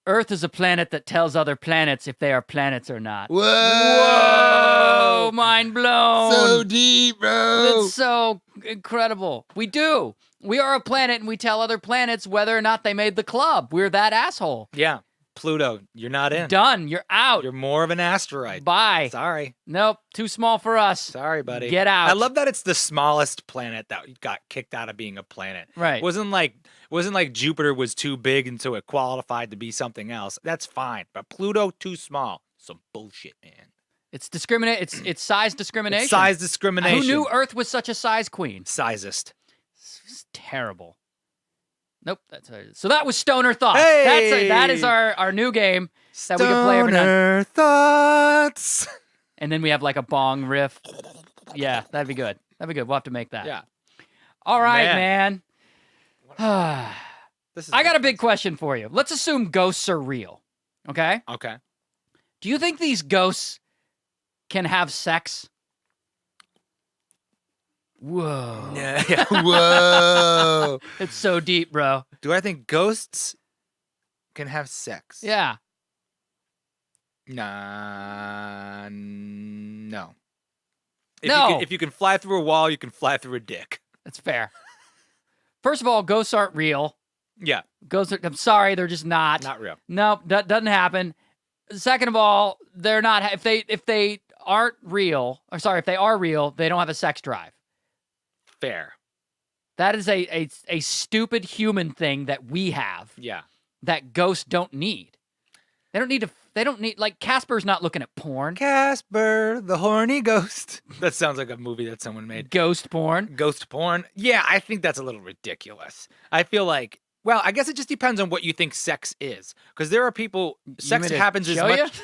Earth is a planet that tells other planets if they are planets or not. Whoa! Mind blown. So deep, bro. That's so incredible. We do. We are a planet, and we tell other planets whether or not they made the club. We're that asshole. Yeah. Pluto, you're not in. Done. You're out. You're more of an asteroid. Bye. Sorry. Nope. Too small for us. Sorry, buddy. Get out. I love that it's the smallest planet that got kicked out of being a planet. Right. Wasn't like Jupiter was too big and so it qualified to be something else. That's fine. But Pluto, too small. Some bullshit, man. It's It's size discrimination. It's size discrimination. Who knew Earth was such a size queen? Sizist. It's terrible. Nope. So that was Stoner Thoughts. Hey! That is our new game that we can play every night. Stoner Thoughts. And then we have like a bong riff. Yeah, that'd be good. That'd be good. We'll have to make that. Yeah. All right, man. This is I got a big question for you. Let's assume ghosts are real. Okay? Okay. Do you think these ghosts can have sex? Whoa. Yeah. Whoa. It's so deep, bro. Do I think ghosts can have sex? Yeah. Nah, no. No. If you can fly through a wall, you can fly through a dick. That's fair. First of all, ghosts aren't real. Yeah. I'm sorry, they're just not. Not real. Nope, that doesn't happen. Second of all, they're not. If they aren't real, or sorry, if they are real, they don't have a sex drive. Fair. That is a stupid human thing that we have. Yeah. That ghosts don't need. They don't need like Casper's not looking at porn. Casper, the horny ghost. That sounds like a movie that someone made. Ghost porn. Ghost porn. Yeah, I think that's a little ridiculous. I feel like, well, I guess it just depends on what you think sex is. Because there are people, sex happens as much.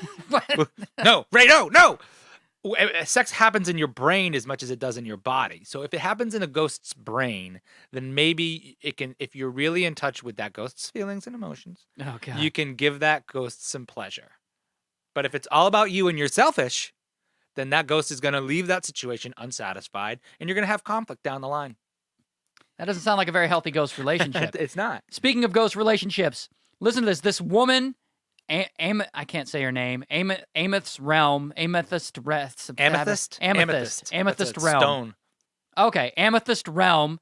No, Ray, no. Sex happens in your brain as much as it does in your body. So if it happens in a ghost's brain, then maybe it can, if you're really in touch with that ghost's feelings and emotions, Oh god. you can give that ghost some pleasure. But if it's all about you and you're selfish, then that ghost is going to leave that situation unsatisfied and you're going to have conflict down the line. That doesn't sound like a very healthy ghost relationship. It's not. Speaking of ghost relationships, listen to this. This woman, I can't say her name. Amethyst Realm. Amethyst? Amethyst That's a Realm. Stone. Okay, Amethyst Realm.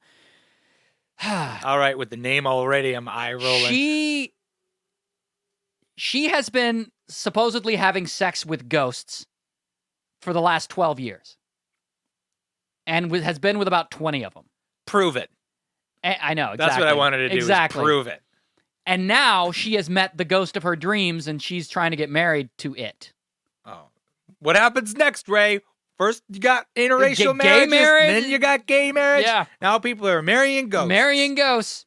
All right, with the name already, I'm eye rolling. She she has been supposedly having sex with ghosts for the last 12 years. And has been with about 20 of them. Prove it. I know, exactly. That's what I wanted to do, exactly. is prove it. And now she has met the ghost of her dreams, and she's trying to get married to it. Oh. What happens next, Ray? First, you got interracial gay marriages, marriage. then you got gay marriage. Yeah. Now people are marrying ghosts. Marrying ghosts.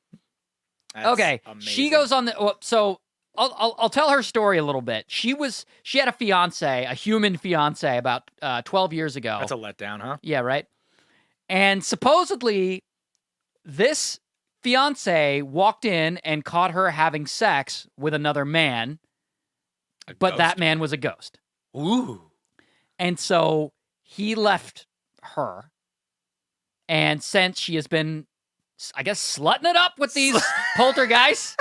That's okay. amazing. She goes on the... Well, so I'll tell her story a little bit. She had a fiance, a human fiance, about 12 years ago. That's a letdown, huh? Yeah, right? And supposedly, this fiance walked in and caught her having sex with another man, but that man was a ghost. Ooh. And so he left her. And since she has been, I guess, slutting it up with these poltergeists.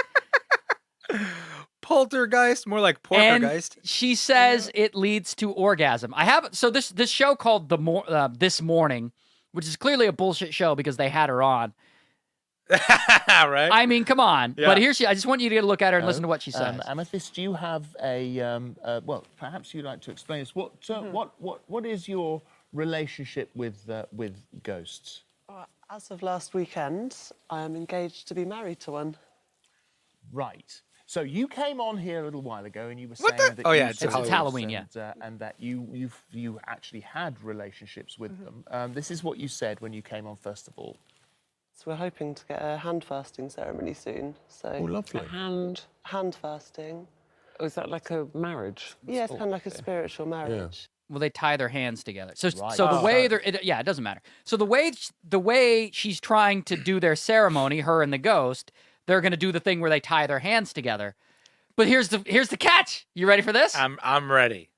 Poltergeist, more like portergeist. And she says it leads to orgasm. So this show called This Morning, which is clearly a bullshit show because they had her on. Right? I mean, come on. Yeah. But I just want you to look at her and listen to what she says. Amethyst, do you have well, perhaps you'd like to explain this. What is your relationship with ghosts? As of last weekend, I am engaged to be married to one. Right. So you came on here a little while ago and you were saying that it's Halloween, and that you actually had relationships with them. This is what you said when you came on first of all. So we're hoping to get a hand fasting ceremony soon. So lovely. hand fasting. Oh, is that like a marriage? Yeah, it's kind of like a spiritual marriage. Well, they tie their hands together. So Right. the way it doesn't matter. So the way she's trying to do their ceremony, her and the ghost, they're going to do the thing where they tie their hands together. But here's the catch. You ready for this? I'm ready.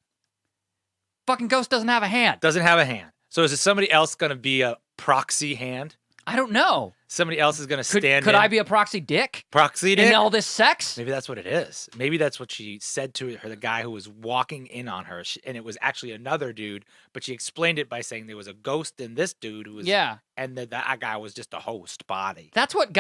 Fucking ghost doesn't have a hand. Doesn't have a hand. So is it somebody else going to be a proxy hand? I don't know. Somebody else is going to stand in. Could I be a proxy dick? Proxy dick? In all this sex? Maybe that's what it is. Maybe that's what she said to her, the guy who was walking in on her, and it was actually another dude, but she explained it by saying there was a ghost in this dude who was... Yeah. And that guy was just a host body. That's what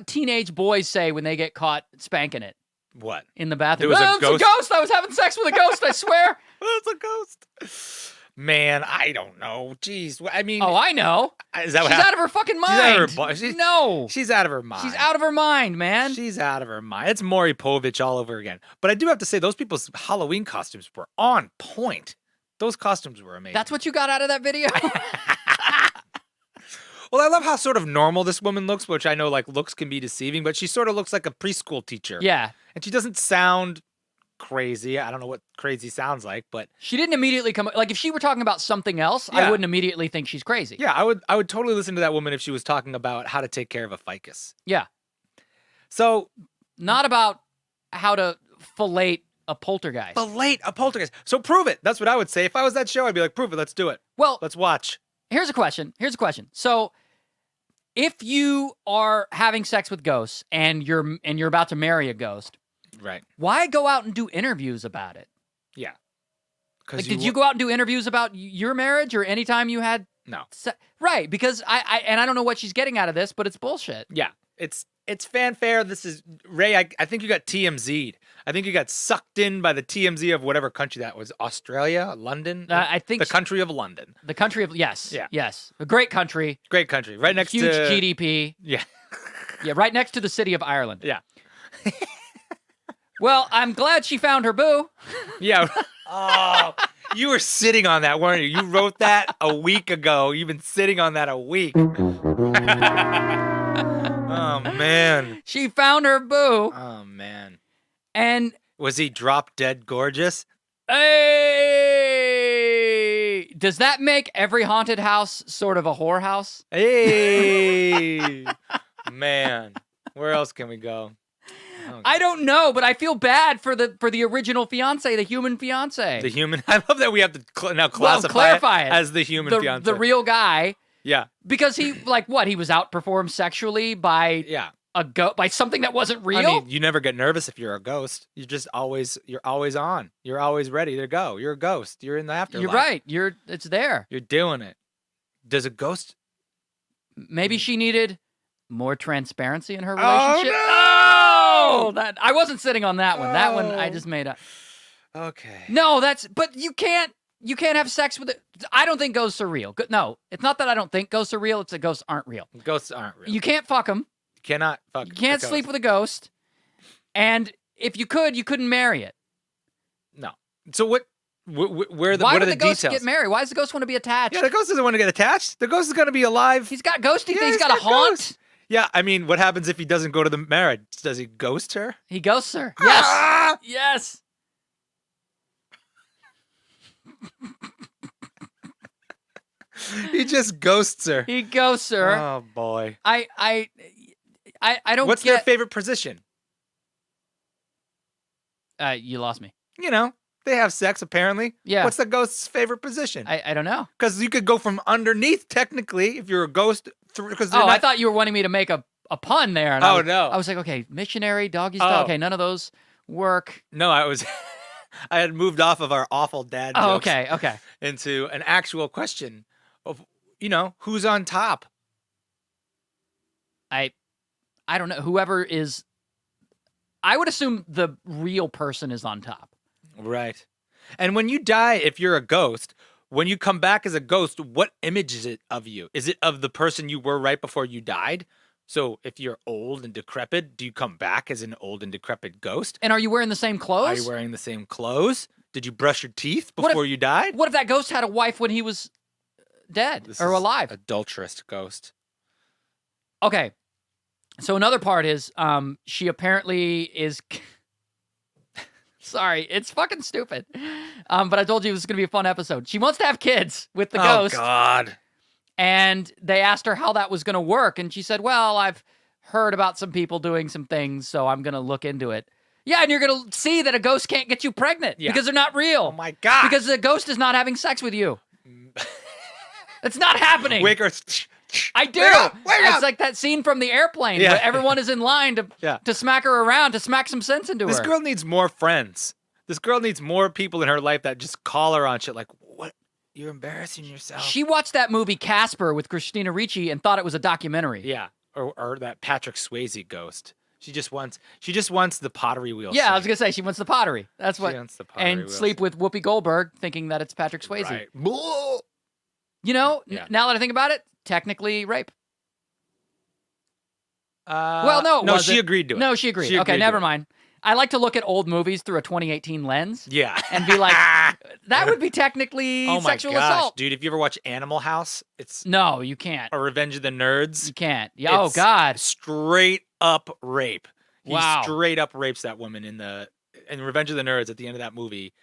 teenage boys say when they get caught spanking it. What? In the bathroom. There was a ghost? It's a ghost. I was having sex with a ghost, I swear. It's a ghost. Man, I don't know. Jeez. I mean... Oh, I know. Is that what She's out of her fucking mind. No. She's out of her mind. She's out of her mind, man. She's out of her mind. It's Maury Povich all over again. But I do have to say, those people's Halloween costumes were on point. Those costumes were amazing. That's what you got out of that video? Well, I love how sort of normal this woman looks, which I know like looks can be deceiving, but she sort of looks like a preschool teacher. Yeah. And she doesn't sound crazy. I don't know what crazy sounds like, but she didn't immediately come like if she were talking about something else, I wouldn't immediately think she's crazy. Yeah, I would totally listen to that woman if she was talking about how to take care of a ficus. Yeah. So not about how to fillet a poltergeist. Fillet a poltergeist. So prove it. That's what I would say. If I was that show, I'd be like, prove it. Let's do it. Well, let's watch. Here's a question. So if you are having sex with ghosts and you're about to marry a ghost, right? Why go out and do interviews about it? Yeah. Like, did you go out and do interviews about your marriage or any time you had? No. Right, because I don't know what she's getting out of this, but it's bullshit. Yeah, it's fanfare. This is Ray. I think you got TMZ'd. I think you got sucked in by the TMZ of whatever country that was. Australia, London. I think the country of London. The country of yes, a great country. Great country, right next huge to GDP. Yeah, yeah, right next to the city of Ireland. Yeah. Well, I'm glad she found her boo. Yeah. Oh, you were sitting on that, weren't you? You wrote that a week ago. You've been sitting on that a week. Oh, man. She found her boo. Oh, man. And was he drop dead gorgeous? Hey! Does that make every haunted house sort of a whorehouse? Hey! Man. Where else can we go? Okay. I don't know, but I feel bad for the original fiance, the human fiance. The human. I love that we have to now clarify it as the human fiance, the real guy. Yeah, because he he was outperformed sexually by by something that wasn't real. I mean, you never get nervous if you're a ghost. You're always on. You're always ready to go. You're a ghost. You're in the afterlife. You're right. It's there. You're doing it. Does a ghost? Maybe she needed more transparency in her relationship. Oh, no! Oh, that I wasn't sitting on that one. That one I just made up. Okay. No, but you can't have sex with it. I don't think ghosts are real. No, it's not that I don't think ghosts are real. It's that ghosts aren't real. Ghosts aren't real. You can't fuck them. You cannot fuck. You can't sleep with a ghost. And if you could, you couldn't marry it. No. So what are Why would the the ghost details? get married? Why does the ghost want to be attached? Yeah, the ghost doesn't want to get attached. The ghost is going to be alive. He's got ghosty Yeah, things. He's got a ghosts. haunt. Yeah, I mean, what happens if he doesn't go to the marriage? Does he ghost her? He ghosts her. Yes. Ah! Yes. He just ghosts her. He ghosts her. Oh boy. I don't What's get. their favorite position? You lost me. You know, they have sex apparently. Yeah. What's the ghost's favorite position? I don't know. Because you could go from underneath technically if you're a ghost. Because I thought you were wanting me to make a pun there. And Oh, no. I was like, okay, missionary, doggy style. Oh. Okay, none of those work. No, I was. I had moved off of our awful dad jokes Oh, okay. into an actual question of, who's on top? I don't know. Whoever is, I would assume the real person is on top. Right. And when you die, if you're a ghost, when you come back as a ghost, what image is it of you? Is it of the person you were right before you died? So if you're old and decrepit, do you come back as an old and decrepit ghost? And are you wearing the same clothes? Are you wearing the same clothes? Did you brush your teeth What if- before you died? What if that ghost had a wife when he was dead This or is alive? Adulterous ghost. Okay. So another part is she apparently is sorry, it's fucking stupid. But I told you this is going to be a fun episode. She wants to have kids with the ghost. Oh God. And they asked her how that was going to work and she said, "Well, I've heard about some people doing some things, so I'm going to look into it." Yeah, and you're going to see that a ghost can't get you pregnant because they're not real. Oh my God. Because the ghost is not having sex with you. It's not happening. Wake her. I do. Wake up, wake It's up. like that scene from The Airplane Yeah. where everyone is in line to smack her around, to smack some sense into This her. girl needs more friends. This girl needs more people in her life that just call her on shit like, "What? You're embarrassing yourself." She watched that movie Casper with Christina Ricci and thought it was a documentary. Yeah, or that Patrick Swayze ghost. She just wants the pottery wheel. Yeah, scene. I was gonna say she wants the pottery. That's what. She wants the pottery And wheel sleep scene. with Whoopi Goldberg, thinking that it's Patrick Swayze. Right. You know, Yeah. now that I think about it, technically rape. Well, no, no, was she it? agreed to it. No, she agreed. She Okay, agreed to never it. mind. I like to look at old movies through a 2018 lens Yeah, and be like, that would be technically oh my sexual gosh, assault. dude! If you ever watch Animal House, it's No, you can't. or Revenge of the Nerds. You can't. Yeah, oh It's God. straight up rape. He Wow. straight up rapes that woman in Revenge of the Nerds at the end of that movie.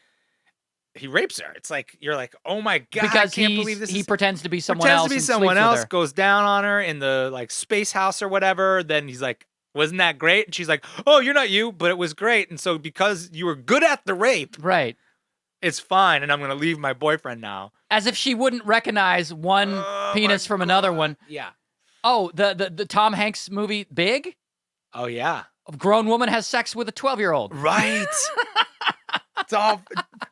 He rapes her. It's like you're like, oh my God, Because I can't believe this. he is pretends to be someone pretends else. to be and someone sleeps with else, her. goes down on her in the like space house or whatever. Then he's like, wasn't that great? And she's like, oh, you're not you, but it was great. And so because you were good at the rape, Right. it's fine. And I'm gonna leave my boyfriend now. As if she wouldn't recognize one Oh, penis my from another one. Yeah. Oh, the Tom Hanks movie Big? Oh yeah. A grown woman has sex with a 12-year-old. Right. It's all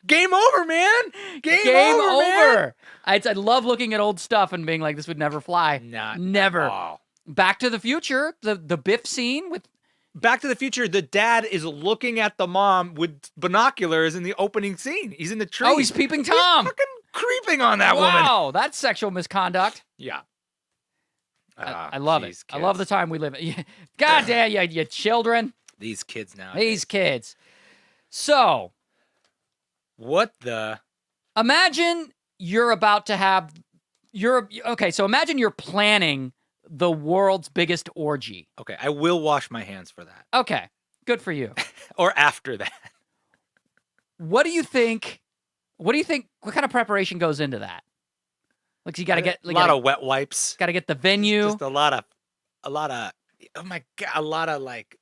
game over, man. Game over. Man. I love looking at old stuff and being like, this would never fly. Not Never. at all. Back to the Future, the Biff scene with Back to the Future, the dad is looking at the mom with binoculars in the opening scene. He's in the tree. Oh, he's peeping Tom. He's fucking creeping on that woman. Wow, that's sexual misconduct. Yeah. I love These it. I love the kids. time we live in. God damn you children. These kids now. These kids. So, What the? imagine you're about to have so imagine you're planning the world's biggest orgy. Okay, I will wash my hands for that. Okay, good for you. Or after that. What do you think? What kind of preparation goes into that? Like, you got to get a lot of wet wipes. got to get the venue. Just a lot of, oh my God, a lot of like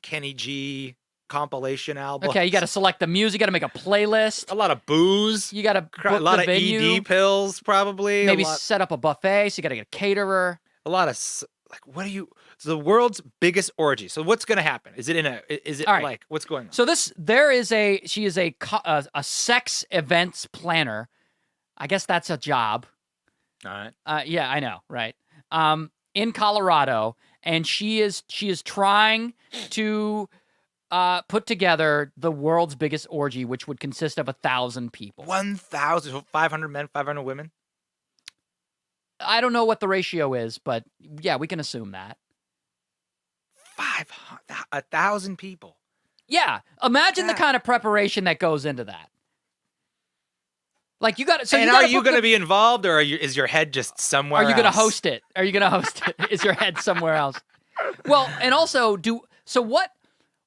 Kenny G compilation albums. Okay, you got to select the music. You got to make a playlist. a lot of booze. You got to book A lot the of venue. ED pills, probably. Maybe a lot, set up a buffet. So you got to get a caterer. a lot of like, what do you? It's the world's biggest orgy. So what's gonna happen? Is it All right. like what's going on? So she is a sex events planner. I guess that's a job. All right. Yeah, I know, right? In Colorado, and she is trying to put together the world's biggest orgy, which would consist of 1,000 people. 1,500 men, 500 women. I don't know what the ratio is, but yeah, we can assume that. 1,000 people. Yeah, imagine the kind of preparation that goes into that. Like you got. So and are you going to be involved, or is your head just somewhere? Are you going to host it? Are you going to host it? Is your head somewhere else? Well, and also,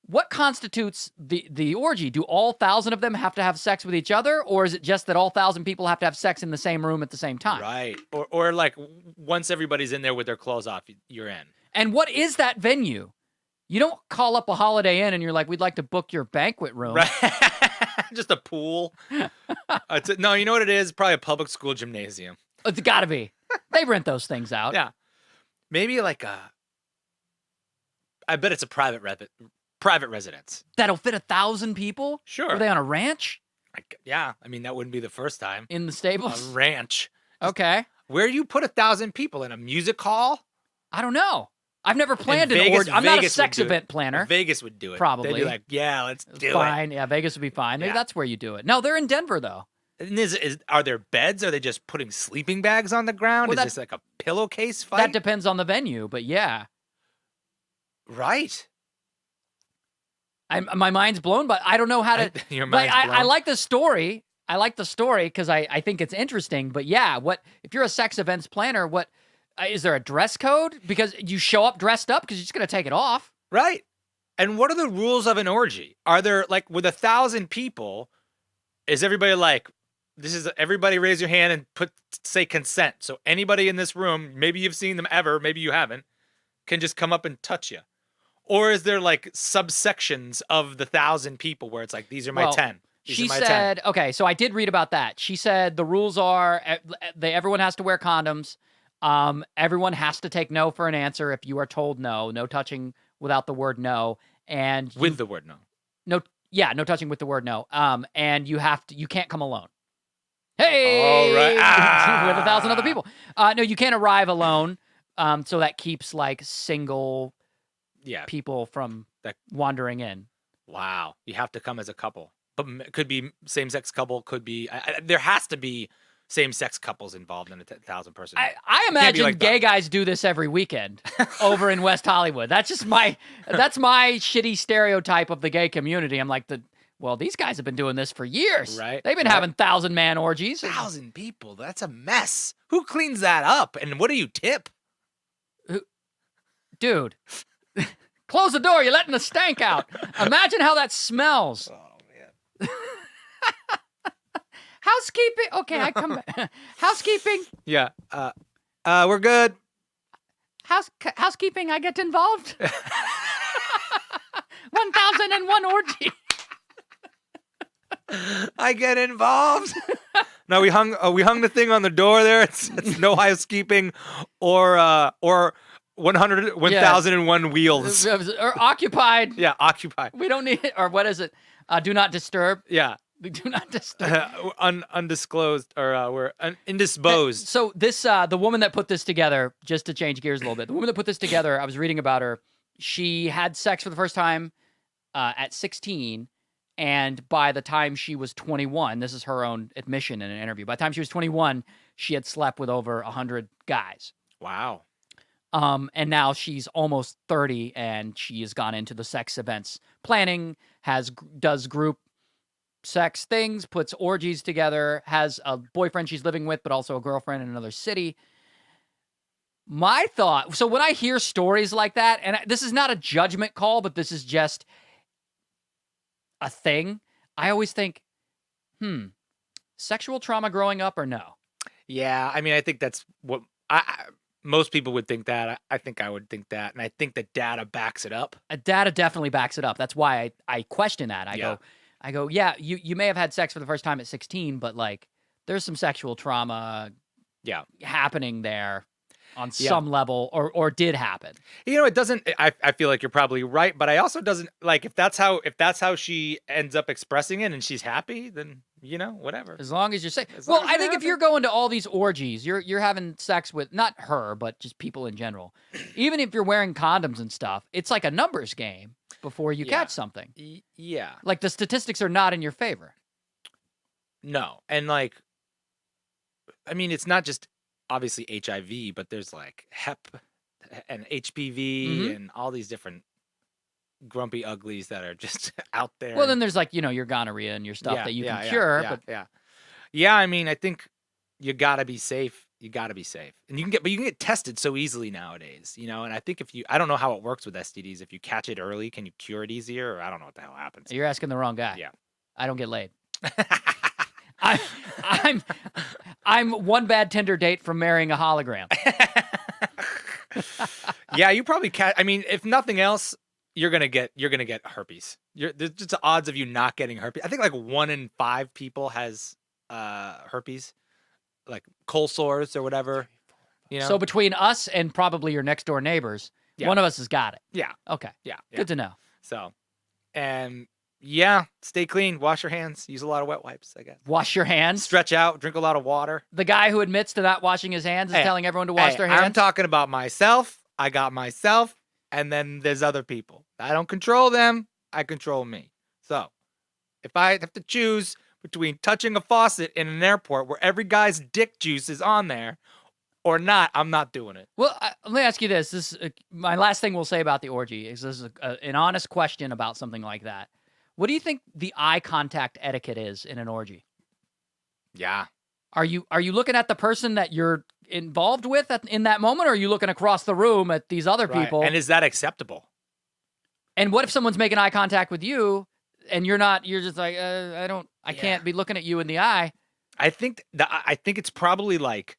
what constitutes the orgy? Do all 1,000 of them have to have sex with each other, or is it just that all 1,000 people have to have sex in the same room at the same time? Right. Or like once everybody's in there with their clothes off, you're in. And what is that venue? You don't call up a Holiday Inn and you're like, we'd like to book your banquet room. Right. Just a pool. No, you know what it is? Probably a public school gymnasium. It's got to be. They rent those things out. Yeah. Maybe like I bet it's a private residence. That'll fit 1,000 people? Sure. Are they on a ranch? Yeah. I mean, that wouldn't be the first time. In the stables? A ranch. Okay. Where do you put 1,000 people? In a music hall? I don't know. I've never planned an orgy. I'm not a sex event planner. Vegas would do it. Probably. They'd be like, yeah, let's do it. Fine. Yeah, Vegas would be fine. Maybe that's where you do it. No, they're in Denver, though. And are there beds? Are they just putting sleeping bags on the ground? Well, is this like a pillowcase fight? That depends on the venue, but yeah. Right. My mind's blown, but I don't know how to. Your mind's blown. I like the story. I like the story because I think it's interesting. But yeah, if you're a sex events planner? What is there a dress code? Because you show up dressed up because you're just gonna take it off, right? And what are the rules of an orgy? Are there like with 1,000 people? Is everybody like? Everybody raise your hand and say consent. So anybody in this room, maybe you've seen them ever, maybe you haven't, can just come up and touch you. Or is there like subsections of the 1,000 people where it's like, these are my 10. She said, okay, so I did read about that. She said the rules are everyone has to wear condoms. Everyone has to take no for an answer if you are told no. No touching without the word no. And with the word no. No touching with the word no. And you can't come alone. Hey! All right. With 1,000 other people. No, you can't arrive alone. So that keeps like single people from wandering in. Wow. You have to come as a couple. But it could be same-sex couple, could be... there has to be same-sex couples involved in a 1,000-person. I imagine gay guys do this every weekend over in West Hollywood. That's just my shitty stereotype of the gay community. I'm like, these guys have been doing this for years. Right. They've been having 1,000-man orgies. 1,000 people. That's a mess. Who cleans that up? And what do you tip? Dude, close the door. You're letting the stank out. Imagine how that smells. Oh, man. Housekeeping. Okay, I come back. Housekeeping. Yeah. We're good. Housekeeping, I get involved. 1,001 orgy. I get involved. No, we hung the thing on the door there. It's no housekeeping or 1,001 wheels. Or occupied. Yeah, occupied. We don't need it. Or what is it? Do not disturb. Yeah. Do not disturb. Undisclosed or we're indisposed. So this the woman that put this together, just to change gears a little bit, the woman that put this together, I was reading about her. She had sex for the first time at 16, and by the time she was 21, this is her own admission in an interview. By the time she was 21, she had slept with over 100 guys. Wow. And now she's almost 30, and she has gone into the sex events planning, does group sex things, puts orgies together, has a boyfriend she's living with, but also a girlfriend in another city. My thought, so when I hear stories like that, and this is not a judgment call, but this is just a thing, I always think, sexual trauma growing up or no? Yeah, I mean, I think that's what most people would think that. I think I would think that, and I think the data backs it up. Data definitely backs it up. That's why I question that. I go, yeah, you may have had sex for the first time at 16, but like there's some sexual trauma happening there on some level or did happen. You know, it doesn't I feel like you're probably right, but I also doesn't like if that's how she ends up expressing it and she's happy, then whatever. As long as you're safe. Well, I think if you're going to all these orgies, you're having sex with not her, but just people in general. Even if you're wearing condoms and stuff, it's like a numbers game. before you Yeah. catch something. Yeah. Like the statistics are not in your favor. No. And like, I mean, it's not just obviously HIV, but there's like Hep and HPV Mhm. and all these different grumpy uglies that are just out there. Well, then there's like, your gonorrhea and your stuff that you can cure. But yeah, I mean, I think you gotta be safe. You gotta be safe, and you can get tested so easily nowadays, And I think I don't know how it works with STDs. If you catch it early, can you cure it easier? Or I don't know what the hell happens. you're asking the wrong guy. Yeah. I don't get laid. I'm one bad Tinder date from marrying a hologram. Yeah, you probably I mean, if nothing else, you're gonna get herpes. There's just the odds of you not getting herpes. I think like 1 in 5 people has herpes, like cold sores or whatever. So between us and probably your next door neighbors, one of us has got it. Yeah. Okay. Yeah. Good to know. So, and yeah, stay clean, wash your hands, use a lot of wet wipes, I guess. Wash your hands. Stretch out, drink a lot of water. The guy who admits to not washing his hands is Hey, telling everyone to wash their hands. I'm talking about myself. I got myself, and then there's other people. I don't control them. I control me. So, if I have to choose between touching a faucet in an airport where every guy's dick juice is on there or not, I'm not doing it. Well, let me ask you this. This is my last thing we'll say about the orgy. Is this is an honest question about something like that? What do you think the eye contact etiquette is in an orgy? Yeah. Are you looking at the person that you're involved with in that moment, or are you looking across the room at these other Right. people? And is that acceptable? And what if someone's making eye contact with you and you're not? You're just like, I can't be looking at you in the eye. I think it's probably like.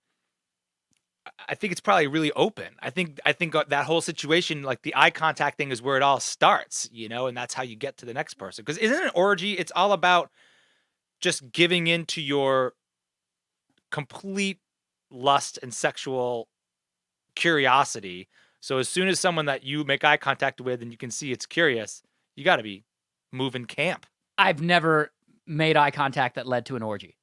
I think it's probably really open. I think that whole situation, like the eye contact thing, is where it all starts, and that's how you get to the next person. Because isn't an orgy? It's all about just giving in to your complete lust and sexual curiosity. So as soon as someone that you make eye contact with and you can see it's curious, you got to be moving camp. I've never made eye contact that led to an orgy.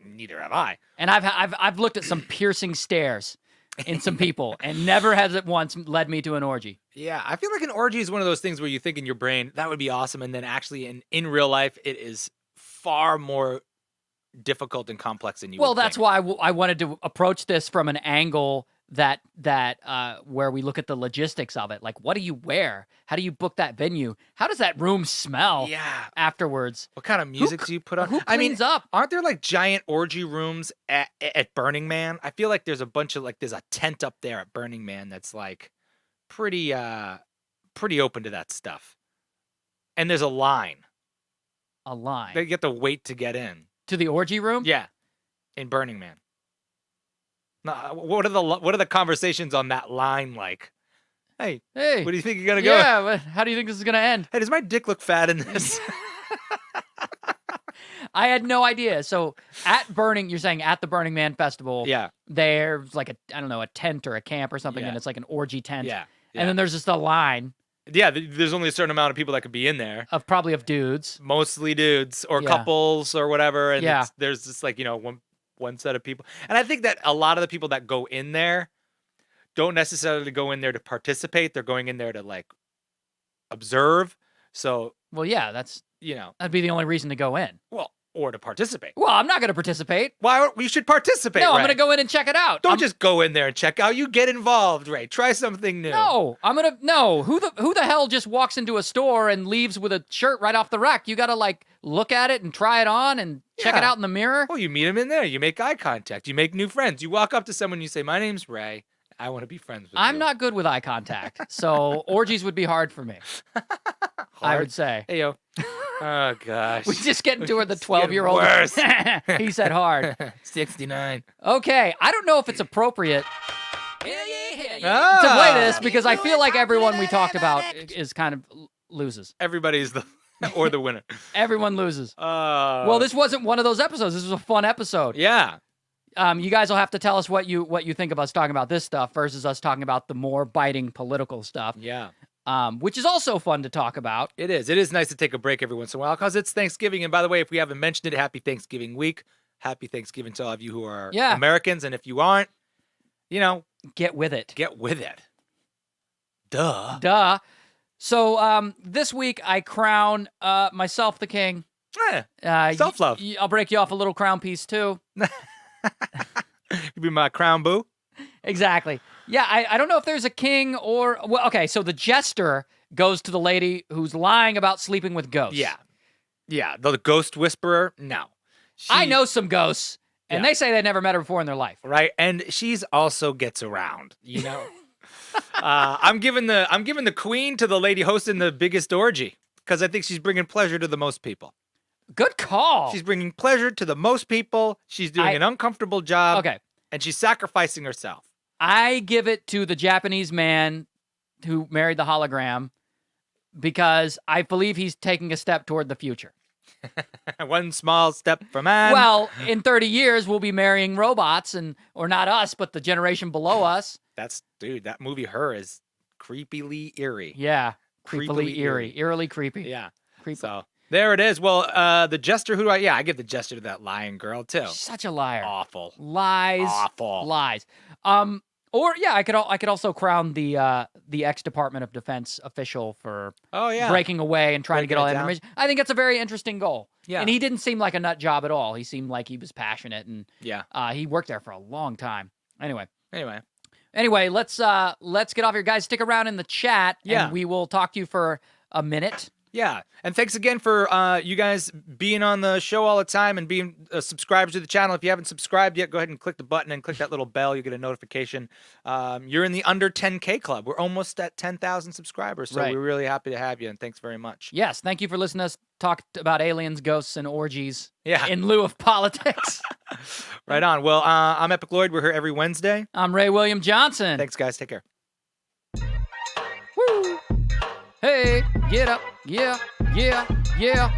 Neither have I. And I've looked at some piercing stares in some people, and never has it once led me to an orgy. Yeah, I feel like an orgy is one of those things where you think in your brain that would be awesome, and then actually in real life it is far more difficult and complex than you. Well, would that's think. why I wanted to approach this from an angle that where we look at the logistics of it. Like, what do you wear? How do you book that venue? How does that room smell? Yeah. Afterwards, What kind of music do you put on? who cleans up? Aren't there like giant orgy rooms at Burning Man? I feel like there's a bunch of there's a tent up there at Burning Man that's like pretty open to that stuff. And there's a line. A line You have to wait to get in. to the orgy room. Yeah. In Burning Man. Now, what are the conversations on that line like? Hey, Hey, what do you think you're gonna go? yeah. But how do you think this is gonna end? Hey, does my dick look fat in this? I had no idea. So you're saying at the Burning Man Festival, Yeah. there's like a tent or a camp or something, Yeah. and it's like an orgy tent. Yeah. And then there's just a line Yeah, there's only a certain amount of people that could be in there. of dudes. Mostly dudes or Yeah. couples or whatever. And Yeah. there's just one set of people. And I think that a lot of the people that go in there don't necessarily go in there to participate. They're going in there to observe. So, Well, yeah, that'd be the only reason to go in. or to participate. Well, I'm not going to participate. Why? You should participate. No, I'm Ray. going to go in and check it out. Don't just go in there and check out. You get involved, Ray. Try something new. No, Who the hell just walks into a store and leaves with a shirt right off the rack? You got to look at it and try it on and check it Yeah. out in the mirror. Well, you meet them in there. You make eye contact. You make new friends. You walk up to someone. You say, "My name's Ray. I want to be friends with you." I'm not good with eye contact, so orgies would be hard for me. I Hard? would say. Hey yo. Oh gosh. We just get into the It's getting 12-year-old. worse. He said hard. 69. Okay, I don't know if it's appropriate to Ah. play this because I feel like everyone we talked about is kind of loses. Everybody's the winner. Everyone loses. Well, Well, this wasn't one of those episodes. This was a fun episode. Yeah. You guys will have to tell us what you think of us talking about this stuff versus us talking about the more biting political stuff. Yeah. Which is also fun to talk about. It is. It is nice to take a break every once in a while because it's Thanksgiving. And by the way, if we haven't mentioned it, happy Thanksgiving week. Happy Thanksgiving to all of you who are Yeah. Americans. And if you aren't, Get with it. get with it. Duh. Duh. So this week I crown myself the king. Self-love. I'll break you off a little crown piece too. You be my crown boo. Exactly. Yeah, I don't know if there's a king or... Well, okay, so the jester goes to the lady who's lying about sleeping with ghosts. Yeah. Yeah, the ghost whisperer, no. I know some ghosts, and Yeah. they say they never met her before in their life. Right, and she's also gets around, you know? I'm giving the queen to the lady hosting the biggest orgy because I think she's bringing pleasure to the most people. Good call. She's bringing pleasure to the most people. She's doing an uncomfortable job. Okay. And she's sacrificing herself. I give it to the Japanese man who married the hologram because I believe he's taking a step toward the future. One small step for man. Well, in 30 years, we'll be marrying robots, or not us, but the generation below us. Dude, that movie, Her, is creepily eerie. Yeah. Creepily eerie. Eerily creepy. Yeah. Creepy. So there it is. Well, the jester, I give the jester to that lying girl, too. Such a liar. Awful. Lies. Awful. Lies. I could also crown the ex-Department of Defense official for breaking away and trying to get all that information. I think that's a very interesting goal. Yeah. And he didn't seem like a nut job at all. He seemed like he was passionate, and he worked there for a long time. Anyway, let's get off here, guys. Stick around in the chat, and we will talk to you for a minute. Yeah, and thanks again for you guys being on the show all the time and being subscribers to the channel. If you haven't subscribed yet, go ahead and click the button and click that little bell. You'll get a notification. You're in the under 10K club. We're almost at 10,000 subscribers, so we're really happy to have you, and thanks very much. Yes, thank you for listening to us talk about aliens, ghosts, and orgies in lieu of politics. Right on. Well, I'm Epic Lloyd. We're here every Wednesday. I'm Ray William Johnson. Thanks, guys. Take care. Woo! Hey, get up. Yeah, yeah, yeah.